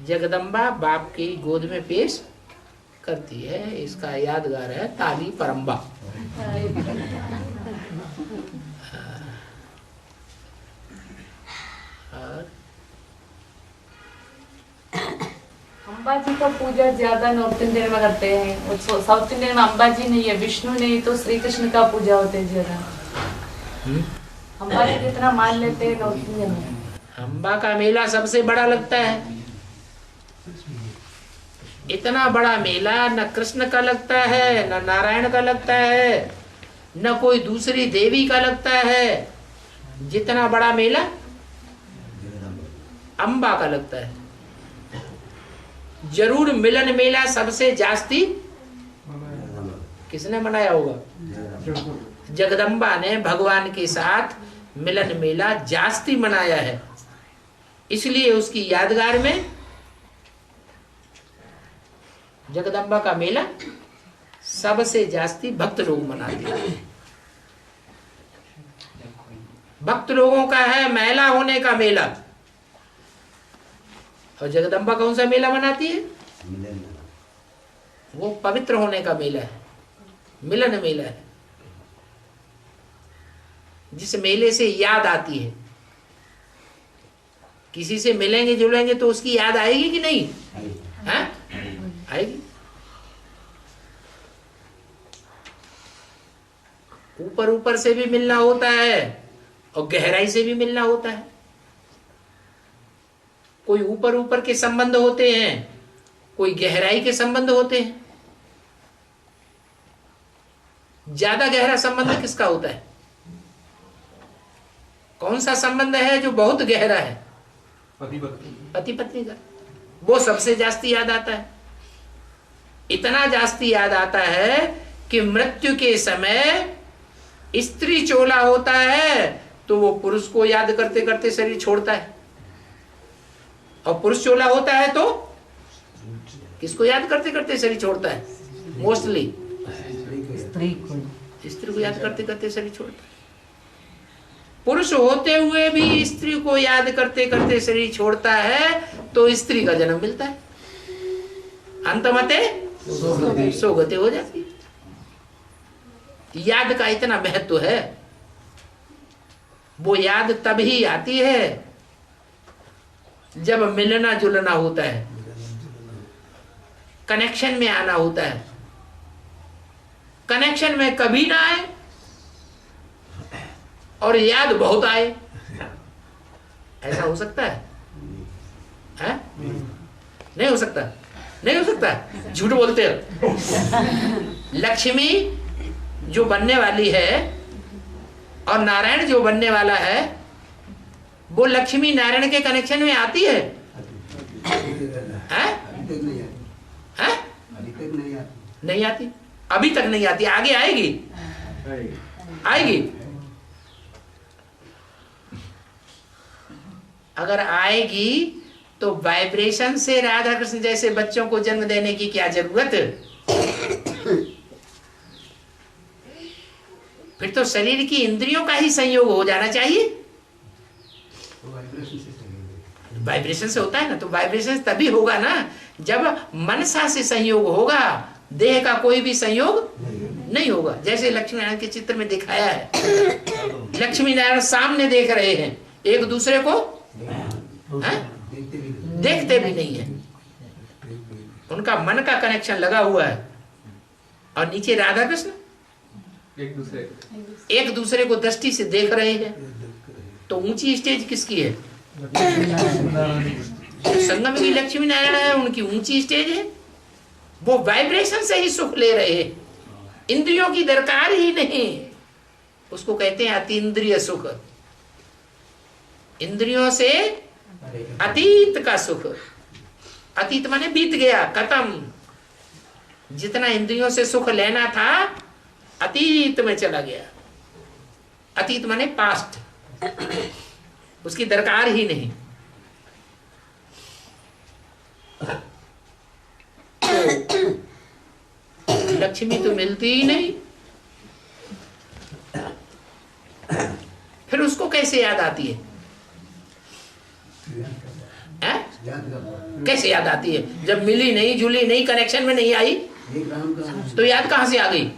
जगदम्बा बाप की गोद में पेश करती है। इसका यादगार है ताली परम्बा। अंबाजी का पूजा ज्यादा नॉर्थ इंडियन में करते हैं, साउथ इंडियन में अंबाजी नहीं है, विष्णु नहीं तो श्री कृष्ण का पूजा होते है ज्यादा। अंबाजी जितना मान लेते हैं नॉर्थ इंडियन में। अंबा का मेला सबसे बड़ा लगता है। इतना बड़ा मेला न कृष्ण का लगता है, न नारायण का लगता है, न कोई दूसरी देवी का लगता है। जितना बड़ा मेला अंबा का लगता है। जरूर मिलन मेला सबसे जास्ती किसने मनाया होगा? जगदम्बा ने भगवान के साथ मिलन मेला जास्ती मनाया है। इसलिए उसकी यादगार में जगदम्बा का मेला सबसे जास्ती भक्त लोग मनाते हैं। भक्त लोगों का है महिला होने का मेला। और जगदम्बा कौन सा मेला मनाती है? वो पवित्र होने का मेला है, मिलन मेला है। जिस मेले से याद आती है, किसी से मिलेंगे जुलेंगे तो उसकी याद आएगी कि नहीं? है? आएगी। ऊपर ऊपर से भी मिलना होता है और गहराई से भी मिलना होता है। कोई ऊपर ऊपर के संबंध होते हैं, कोई गहराई के संबंध होते हैं। ज्यादा गहरा संबंध किसका होता है? कौन सा संबंध है जो बहुत गहरा है? पति पत्नी का। वो सबसे जास्ती याद आता है। इतना जास्ती याद आता है कि मृत्यु के समय स्त्री चोला होता है तो वो पुरुष को याद करते करते शरीर छोड़ता है, और पुरुष चोला होता है तो किसको याद करते करते शरीर छोड़ता है? मोस्टली स्त्री को याद करते करते शरीर छोड़ता है। पुरुष होते हुए भी स्त्री को याद करते करते शरीर छोड़ता है तो स्त्री का जन्म मिलता है, अंतमते सोगते हो जाती है। याद का इतना महत्व है। वो याद तभी आती है जब मिलना जुलना होता है, कनेक्शन में आना होता है। कनेक्शन में कभी ना आए और याद बहुत आए, ऐसा हो सकता है? है? नहीं हो सकता। नहीं हो सकता, झूठ बोलते हो। लक्ष्मी जो बनने वाली है और नारायण जो बनने वाला है, वो लक्ष्मी नारायण के कनेक्शन में आती है? नहीं आती। अभी तक नहीं आती, आगे आएगी। आएगी। अगर आएगी तो वाइब्रेशन से राधा कृष्ण जैसे बच्चों को जन्म देने की क्या जरूरत? फिर तो शरीर की इंद्रियों का ही संयोग हो जाना चाहिए। वाइब्रेशन से होता है ना, तो वाइब्रेशन तभी होगा ना जब मनसा से संयोग होगा, देह का कोई भी संयोग नहीं होगा। जैसे लक्ष्मी नारायण के चित्र में दिखाया है, लक्ष्मी नारायण सामने देख रहे हैं, एक दूसरे को देखते भी नहीं है। उनका मन का कनेक्शन लगा हुआ है। और नीचे राधा कृष्ण एक दूसरे को दृष्टि से देख रहे हैं। तो ऊंची स्टेज किसकी है? जो संगम की लक्ष्मी नारायण है उनकी ऊंची स्टेज है, वो वाइब्रेशन से ही सुख ले रहे हैं, इंद्रियों की दरकार ही नहीं। उसको कहते हैं अतीन्द्रिय सुख, इंद्रियों से अतीत का सुख। अतीत माने बीत गया, खत्म। जितना इंद्रियों से सुख लेना था अतीत में चला गया। अतीत माने पास्ट, उसकी दरकार ही नहीं। तो लक्ष्मी तो मिलती ही नहीं, फिर उसको कैसे याद आती है? कैसे याद आती है? जब मिली नहीं, जुली नहीं, कनेक्शन में नहीं आई, तो याद कहां से आ गई?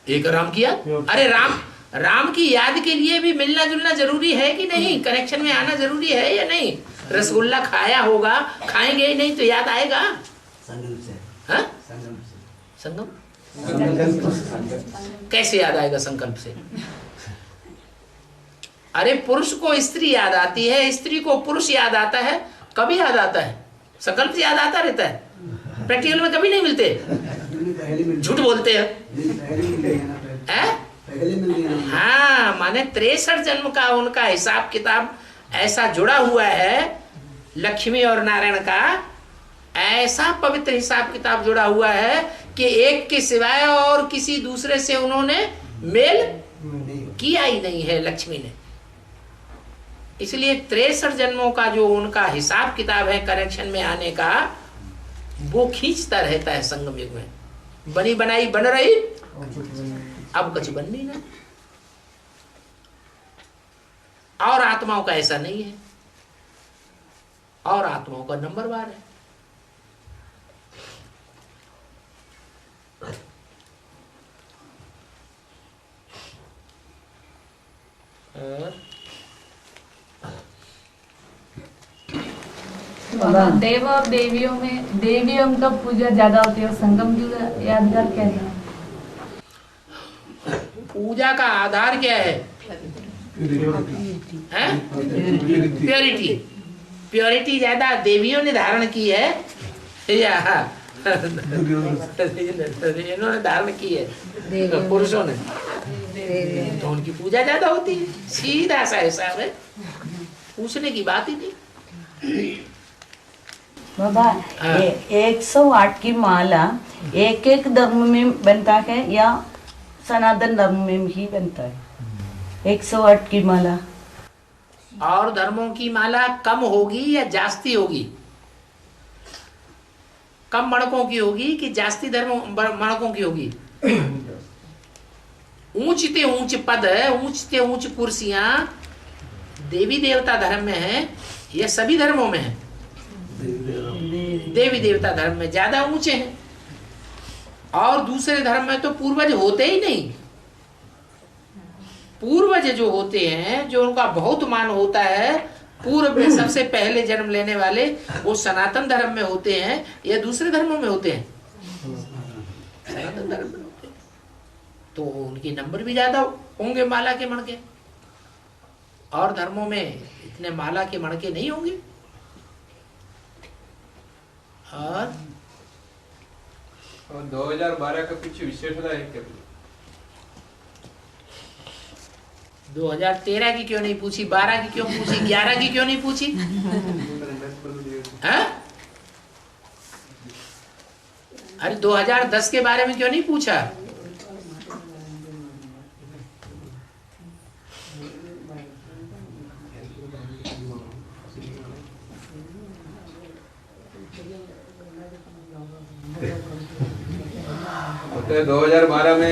एक राम की याद। अरे राम की याद के लिए भी मिलना जुलना जरूरी है कि नहीं? कनेक्शन में आना जरूरी है या नहीं? रसगुल्ला खाया होगा, खाएंगे ही नहीं तो याद आएगा? संगम कैसे याद आएगा? संकल्प से। अरे पुरुष को स्त्री याद आती है, स्त्री को पुरुष याद आता है। कभी याद आता है? संकल्प से याद आता रहता है। प्रैक्टिकल में कभी नहीं मिलते, झूठ बोलते हैं। हाँ, माने 63 जन्म का उनका हिसाब किताब ऐसा जुड़ा हुआ है, लक्ष्मी और नारायण का ऐसा पवित्र हिसाब किताब जुड़ा हुआ है कि एक के सिवाय और किसी दूसरे से उन्होंने मेल किया ही नहीं है लक्ष्मी ने। इसलिए 63 जन्मों का जो उनका हिसाब किताब है कनेक्शन में आने का, वो खींचता रहता है संगम युग में। बनी बनाई बन रही, अब कुछ बन नहीं ना। और आत्माओं का ऐसा नहीं है, और आत्माओं का नंबरवार है। देव और देवियों का पूजा ज्यादा होती है और संगम की यादगार क्या है? पूजा का आधार क्या है? प्योरिटी। प्योरिटी ज्यादा देवियों ने धारण की है या इन्होंने धारण की है? पुरुषों ने। तो उनकी पूजा ज्यादा होती है। सीधा सा हिसाब है, पूछने की बात ही नहीं। बाबा 108 की माला एक एक धर्म में बनता है या सनातन धर्म में ही बनता है? 108 की माला और धर्मों की माला कम होगी या जास्ती होगी? कम मणकों की होगी कि जास्ती मणकों की होगी? ऊंचते ऊंच पद, ऊंचते ऊंच कुर्सियां देवी देवता धर्म में है या सभी धर्मों में है? देवी देवता धर्म में ज्यादा ऊंचे हैं, और दूसरे धर्म में तो पूर्वज होते ही नहीं। पूर्वज जो होते हैं, जो उनका बहुत मान होता है, पूर्व में सबसे पहले जन्म लेने वाले, वो सनातन धर्म में होते हैं या दूसरे धर्मों में होते हैं? सनातन धर्म में होते हैं। तो उनके नंबर भी ज्यादा होंगे माला के मणके, और धर्मों में इतने माला के मणके नहीं होंगे। और 2012 का कुछ विशेषता है क्या? 2013 की क्यों नहीं पूछी? 12 की क्यों पूछी? 11 की क्यों नहीं पूछी? अरे 2010 के बारे में क्यों नहीं पूछा? तो 2012 में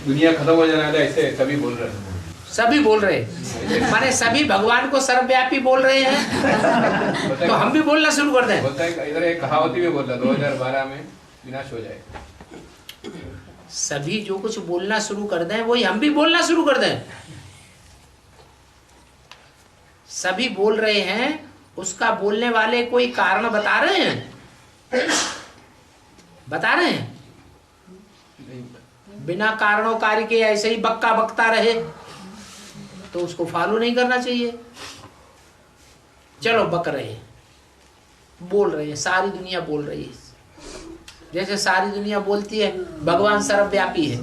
दुनिया खत्म हो जाना है, ऐसे सभी बोल रहे हैं। सभी बोल रहे माने सभी भगवान को सर्वव्यापी बोल रहे हैं, तो हम भी बोलना शुरू कर दें। बोलता है इधर एक कहावत भी बोलता 2012 में विनाश हो जाएगा। सभी जो कुछ बोलना शुरू कर दें वही हम भी बोलना शुरू कर दें। सभी बोल रहे हैं, उसका बोलने वाले कोई कारण बता रहे हैं? बता रहे हैं? बिना कारणों कार्य के ऐसे ही बक्का बकता रहे तो उसको फॉलो नहीं करना चाहिए। चलो बक रहे, बोल रहे हैं, सारी दुनिया बोल रही है। जैसे सारी दुनिया बोलती है भगवान सर्वव्यापी है,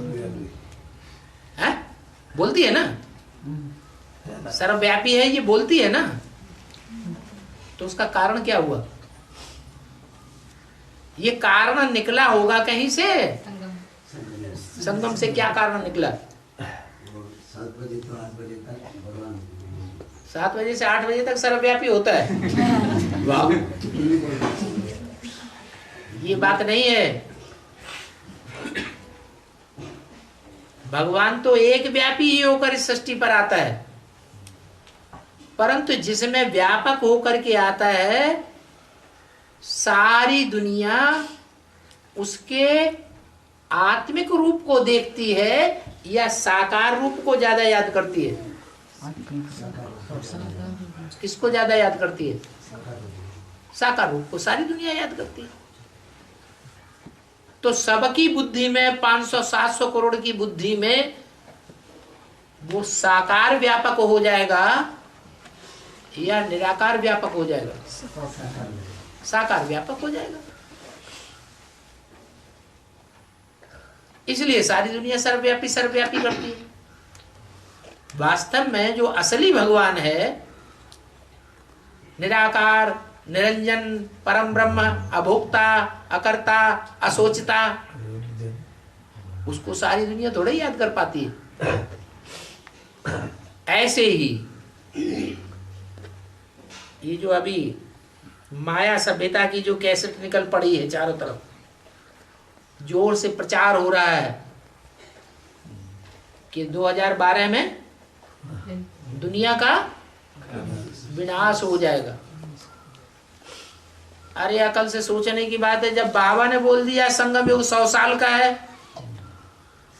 हैं? बोलती है ना, सर्वव्यापी है, ये बोलती है ना। तो उसका कारण क्या हुआ? ये कारण निकला होगा कहीं से, संगम से। क्या कारण निकला? 7 बजे तो 8 बजे तक भगवान 7 बजे से 8 बजे तक सर्वव्यापी होता है। वाह, ये बात नहीं है। भगवान तो एक व्यापी ही होकर इस सृष्टि पर आता है, परंतु जिसमें व्यापक होकर के आता है, सारी दुनिया उसके आत्मिक रूप को देखती है या साकार रूप को ज्यादा याद करती है? किसको ज्यादा याद करती है? साकार रूप को सारी दुनिया याद करती है। तो सबकी बुद्धि में, 500-700 करोड़ की बुद्धि में वो साकार व्यापक हो जाएगा या निराकार व्यापक हो जाएगा? साकार व्यापक हो जाएगा। इसलिए सारी दुनिया सर्वव्यापी सर्वव्यापी करती है। वास्तव में जो असली भगवान है, निराकार, निरंजन, परम ब्रह्म, अभोक्ता, अकर्ता, असोचता, उसको सारी दुनिया थोड़ा ही याद कर पाती है। ऐसे ही ये जो अभी माया सभ्यता की जो कैसेट निकल पड़ी है, चारों तरफ जोर से प्रचार हो रहा है कि 2012 में दुनिया का विनाश हो जाएगा। अरे अकल से सोचने की बात है, जब बाबा ने बोल दिया संगम युग 100 साल का है,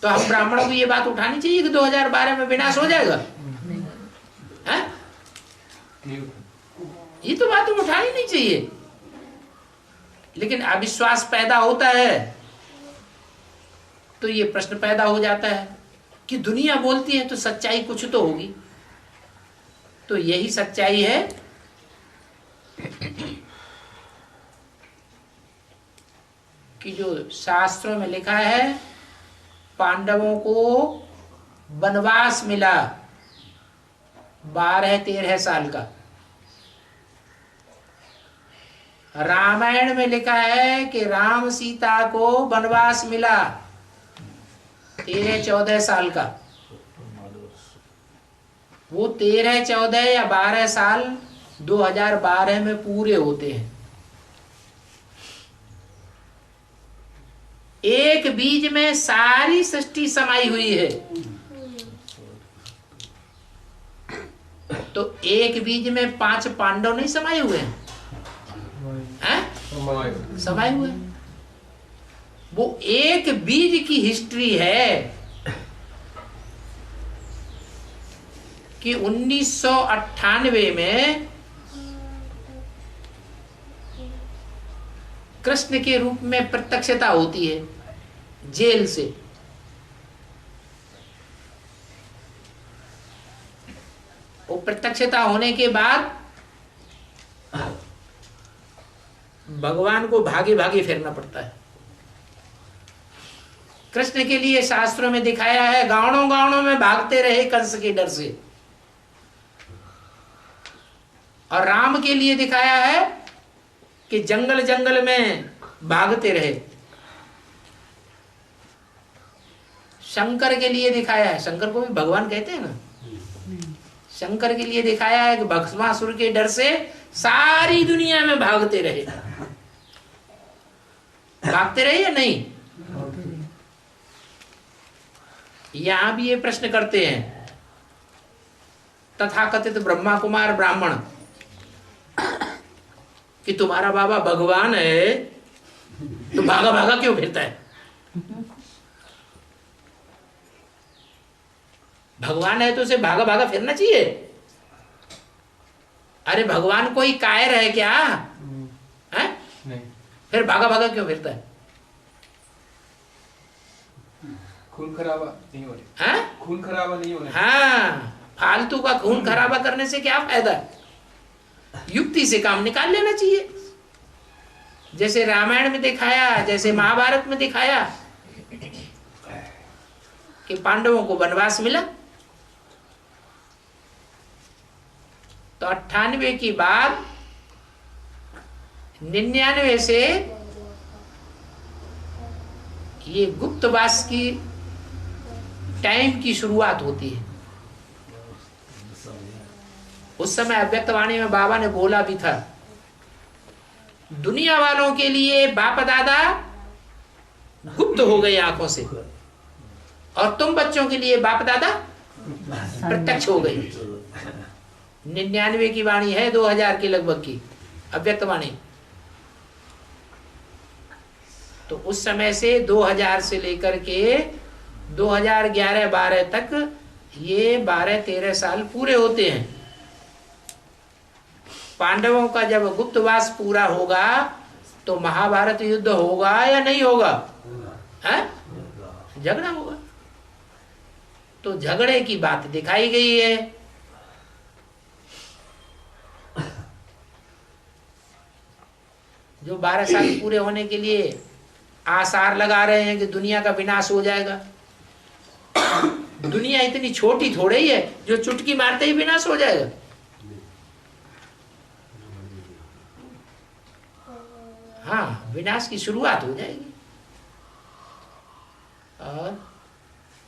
तो हम ब्राह्मणों को ये बात उठानी चाहिए कि 2012 में विनाश हो जाएगा? है? ये तो बात उठानी नहीं चाहिए। लेकिन अविश्वास पैदा होता है तो ये प्रश्न पैदा हो जाता है कि दुनिया बोलती है तो सच्चाई कुछ तो होगी। तो यही सच्चाई है कि जो शास्त्रों में लिखा है, पांडवों को वनवास मिला 12-13 साल का। रामायण में लिखा है कि राम सीता को वनवास मिला 13-14 साल का। वो 13, 14 या 12 साल 2012 में पूरे होते हैं। एक बीज में सारी सृष्टि समाई हुई है। तो एक बीज में 5 पांडव नहीं समाये हुए हैं? समाये हुए। वो एक बीज की हिस्ट्री है कि 1998 में कृष्ण के रूप में प्रत्यक्षता होती है जेल से। वो प्रत्यक्षता होने के बाद भगवान को भागे भागे फिरना पड़ता है। कृष्ण के लिए शास्त्रों में दिखाया है, गांवों गांवों में भागते रहे कंस के डर से। और राम के लिए दिखाया है कि जंगल जंगल में भागते रहे। शंकर के लिए दिखाया है, शंकर को भी भगवान कहते हैं ना, शंकर के लिए दिखाया है कि भस्मासुर के डर से सारी दुनिया में भागते रहे। भागते रहे या नहीं? यहां भी ये प्रश्न करते हैं तथाकथित ब्रह्मा कुमार ब्राह्मण कि तुम्हारा बाबा भगवान है तो भागा भागा क्यों फिरता है? भगवान है तो उसे भागा भागा फिरना चाहिए। अरे भगवान कोई कायर है क्या? है? नहीं। फिर भागा भागा क्यों फिरता है? खून खराबा नहीं होने। हाँ? खून खराबा नहीं होने। हाँ, फालतू का खून खराबा करने से क्या फायदा है? युक्ति से काम निकाल लेना चाहिए। जैसे रामायण में दिखाया, जैसे महाभारत में दिखाया कि पांडवों को वनवास मिला, तो 98 की बाद 99 से ये गुप्तवास की टाइम की शुरुआत होती है। उस समय अव्यक्तवाणी में बाबा ने बोला भी था, दुनिया वालों के लिए बाप दादा गुप्त हो गए आंखों से, और तुम बच्चों के लिए बाप दादा प्रत्यक्ष हो गए। 99 की वाणी है 2000 के लगभग की अव्यक्तवाणी। तो उस समय से 2000 से लेकर के 2011-12 तक ये 12-13 साल पूरे होते हैं। पांडवों का जब गुप्तवास पूरा होगा तो महाभारत युद्ध होगा या नहीं होगा? है? झगड़ा होगा। तो झगड़े की बात दिखाई गई है। जो 12 साल पूरे होने के लिए आसार लगा रहे हैं कि दुनिया का विनाश हो जाएगा। दुनिया इतनी छोटी थोड़ी ही है जो चुटकी मारते ही विनाश हो जाएगा। हाँ, विनाश की शुरुआत हो जाएगी। और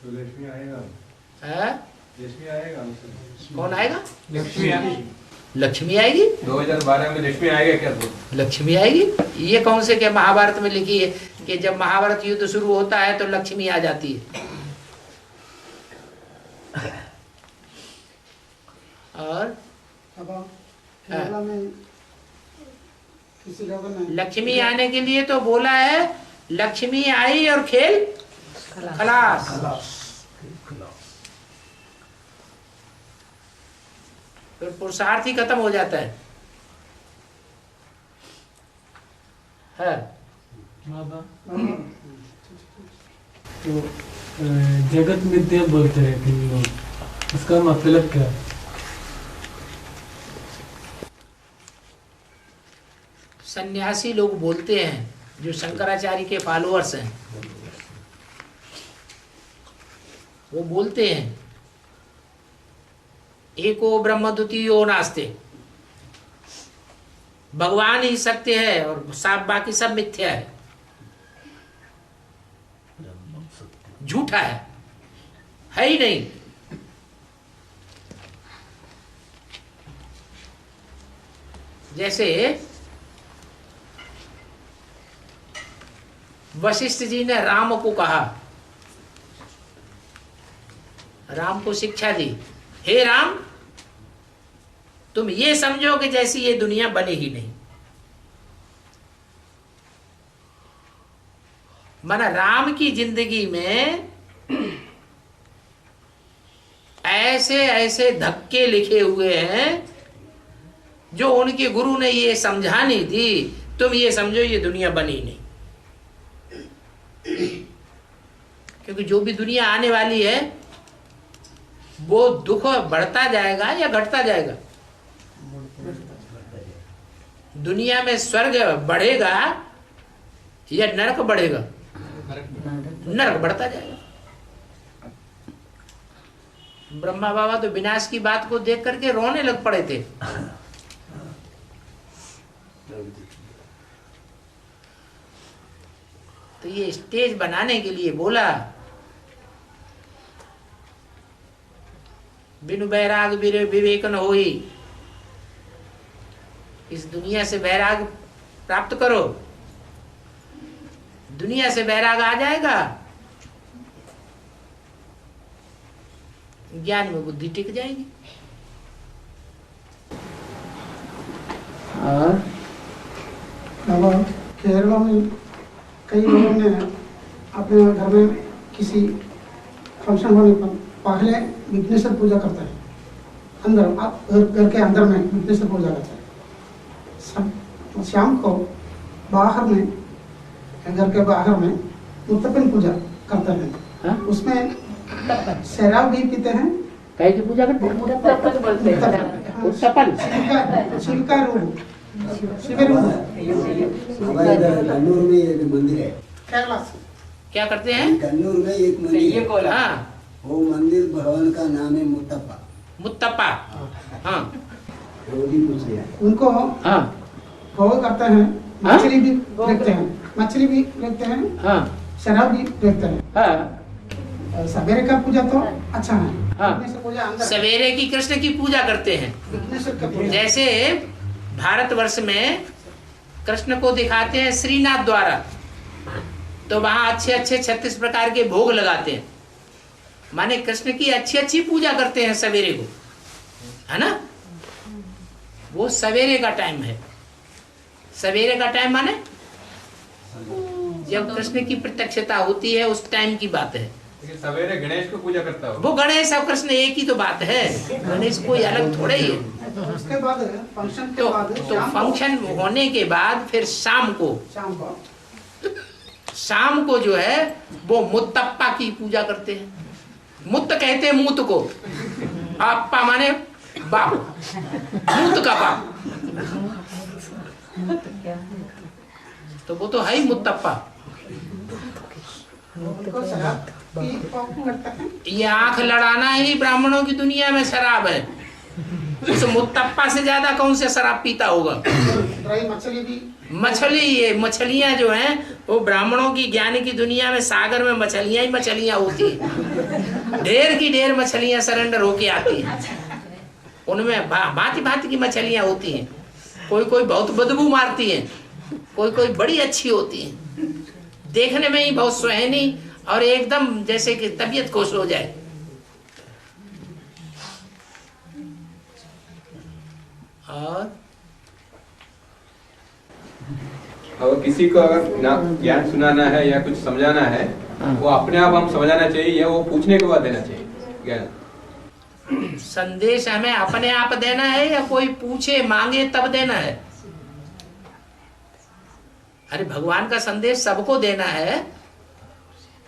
तो लक्ष्मी आएगा। लक्ष्मी आएगा। कौन आएगा? लक्ष्मी आएगी। लक्ष्मी आएगी 2012 में। लक्ष्मी आएगा क्या? लक्ष्मी आएगी। ये कौन से क्या महाभारत में लिखी है कि जब महाभारत युद्ध शुरू होता है तो लक्ष्मी आ जाती है? और लक्ष्मी आने के लिए तो बोला है, लक्ष्मी आई और खेल खलास। फिर पुरुषार्थ ही खत्म हो जाता है। तो जगत मिथ्या बोलते रहते हैं लोग, इसका मतलब क्या? सन्यासी लोग बोलते हैं, जो शंकराचार्य के फॉलोअर्स हैं, वो बोलते हैं एको ब्रह्म द्वितीयो नास्ते, भगवान ही सत्य है और सब बाकी सब मिथ्या है, झूठा है ही नहीं। जैसे वशिष्ठ जी ने राम को कहा, राम को शिक्षा दी, हे राम तुम ये समझो कि जैसी ये दुनिया बनी ही नहीं। माना राम की जिंदगी में ऐसे ऐसे धक्के लिखे हुए हैं जो उनके गुरु ने ये समझानी थी, तुम ये समझो ये दुनिया बनी नहीं। क्योंकि जो भी दुनिया आने वाली है वो दुख बढ़ता जाएगा या घटता जाएगा। दुनिया में स्वर्ग बढ़ेगा या नरक बढ़ेगा? नरक बढ़ता जाएगा। ब्रह्मा बाबा तो विनाश की बात को देख करके रोने लग पड़े थे। तो ये स्टेज बनाने के लिए बोला, बिनु बैराग विवेक न होई, इस दुनिया से बैराग प्राप्त करो। दुनिया से बैराग आ जाएगा, ज्ञान में बुद्धि टिक जाएगी। और केरला में कई लोगों ने अपने घर में किसी फंक्शन होने पर पहले विघ्नेश्वर पूजा करता है, अंदर घर के अंदर में विघ्नेश्वर पूजा करता है। शाम को बाहर में, घर के बाहर में मुत्तपन पूजा करते हैं। उसमें शराब भी पीते हैं। कहीं की पूजा करते हैं? छिलका रूप हमारे इधर कन्नूर में एक मंदिर है। केरला से क्या करते हैं? कन्नूर में एक मंदिर है। हाँ, वो मंदिर भगवान का नाम है मुत्तप्पा। मुत्तप्पा। हाँ, वो भी पूछ लिया। उनको हाँ, भोग करते हैं, मछली भी देखते हैं, मछली भी देखते हैं, हाँ, शराब भी देखते हैं। हाँ, सवेरे का पूजा तो अच्छा है। हाँ। विघ्नेश्वर पूजा अंदर। सवेरे की कृष्ण की पूजा करते हैं। विघ्नेश्वर का पूजा। जैसे भारतवर्ष में कृष्ण को दिखाते हैं श्रीनाथ द्वारा, तो वहां अच्छे अच्छे 36 प्रकार के भोग लगाते हैं। माने कृष्ण की अच्छी अच्छी पूजा करते हैं सवेरे को, है ना? वो सवेरे का टाइम है। सवेरे का टाइम माने जब कृष्ण की प्रत्यक्षता होती है उस टाइम की बात है। लेकिन सवेरे गणेश को पूजा करता हो। वो गणेश और कृष्ण एक ही तो बात है, गणेश कोई अलग थोड़े ही है। उसके बाद फंक्शन के तो बाद फंक्शन होने के बाद फिर शाम को जो है वो मुत्तप्पा की पूजा करते हैं। मुत्त कहते हैं मूत को, अप्पा माने बाप, मूत का बाप, तो वो तो है ही मुत्तप्पा। ये आंख लड़ाना ही ब्राह्मणों की दुनिया में शराब है। उस मुत्तप्पा से ज्यादा कौन से शराब पीता होगा? मछली भी, मछली, ये मछलियां जो हैं वो ब्राह्मणों की ज्ञान की दुनिया में सागर में मछलियां ही मछलियां होती हैं। ढेर की ढेर मछलियां सरेंडर होके आती हैं। उनमें भांति भांति की मछलियां होती हैं। कोई कोई बहुत बदबू मारती हैं, कोई कोई बड़ी अच्छी होती हैं, देखने में ही बहुत सुहानी और एकदम जैसे कि तबीयत खुश हो जाए। और किसी को अगर ना ज्ञान सुनाना है या कुछ समझाना है, वो अपने आप हम समझाना चाहिए या वो पूछने के बाद देना चाहिए ज्ञान? संदेश हमें अपने आप देना है या कोई पूछे मांगे तब देना है? अरे भगवान का संदेश सबको देना है।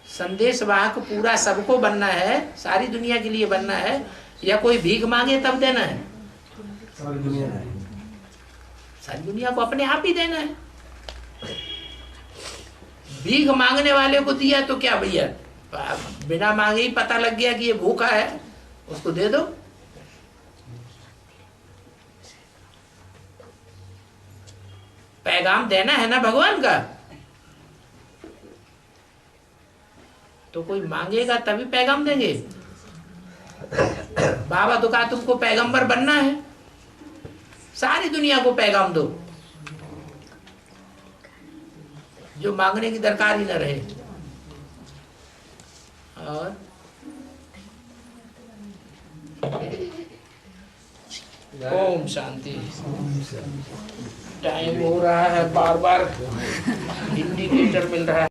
संदेश वाहक पूरा सबको बनना है, सारी दुनिया के लिए बनना है, या कोई भीख मांगे तब देना है? सारी दुनिया को अपने आप ही देना है। भीख मांगने वाले को दिया तो क्या भैया, बिना मांगे ही पता लग गया कि ये भूखा है, उसको दे दो। पैगाम देना है ना भगवान का, तो कोई मांगेगा तभी पैगाम देंगे। बाबा तो कहा तुमको पैगंबर बनना है, सारी दुनिया को पैगाम दो, जो मांगने की दरकार ही न रहे। और ओम शांति। टाइम हो रहा है, बार बार इंडिकेटर मिल रहा है।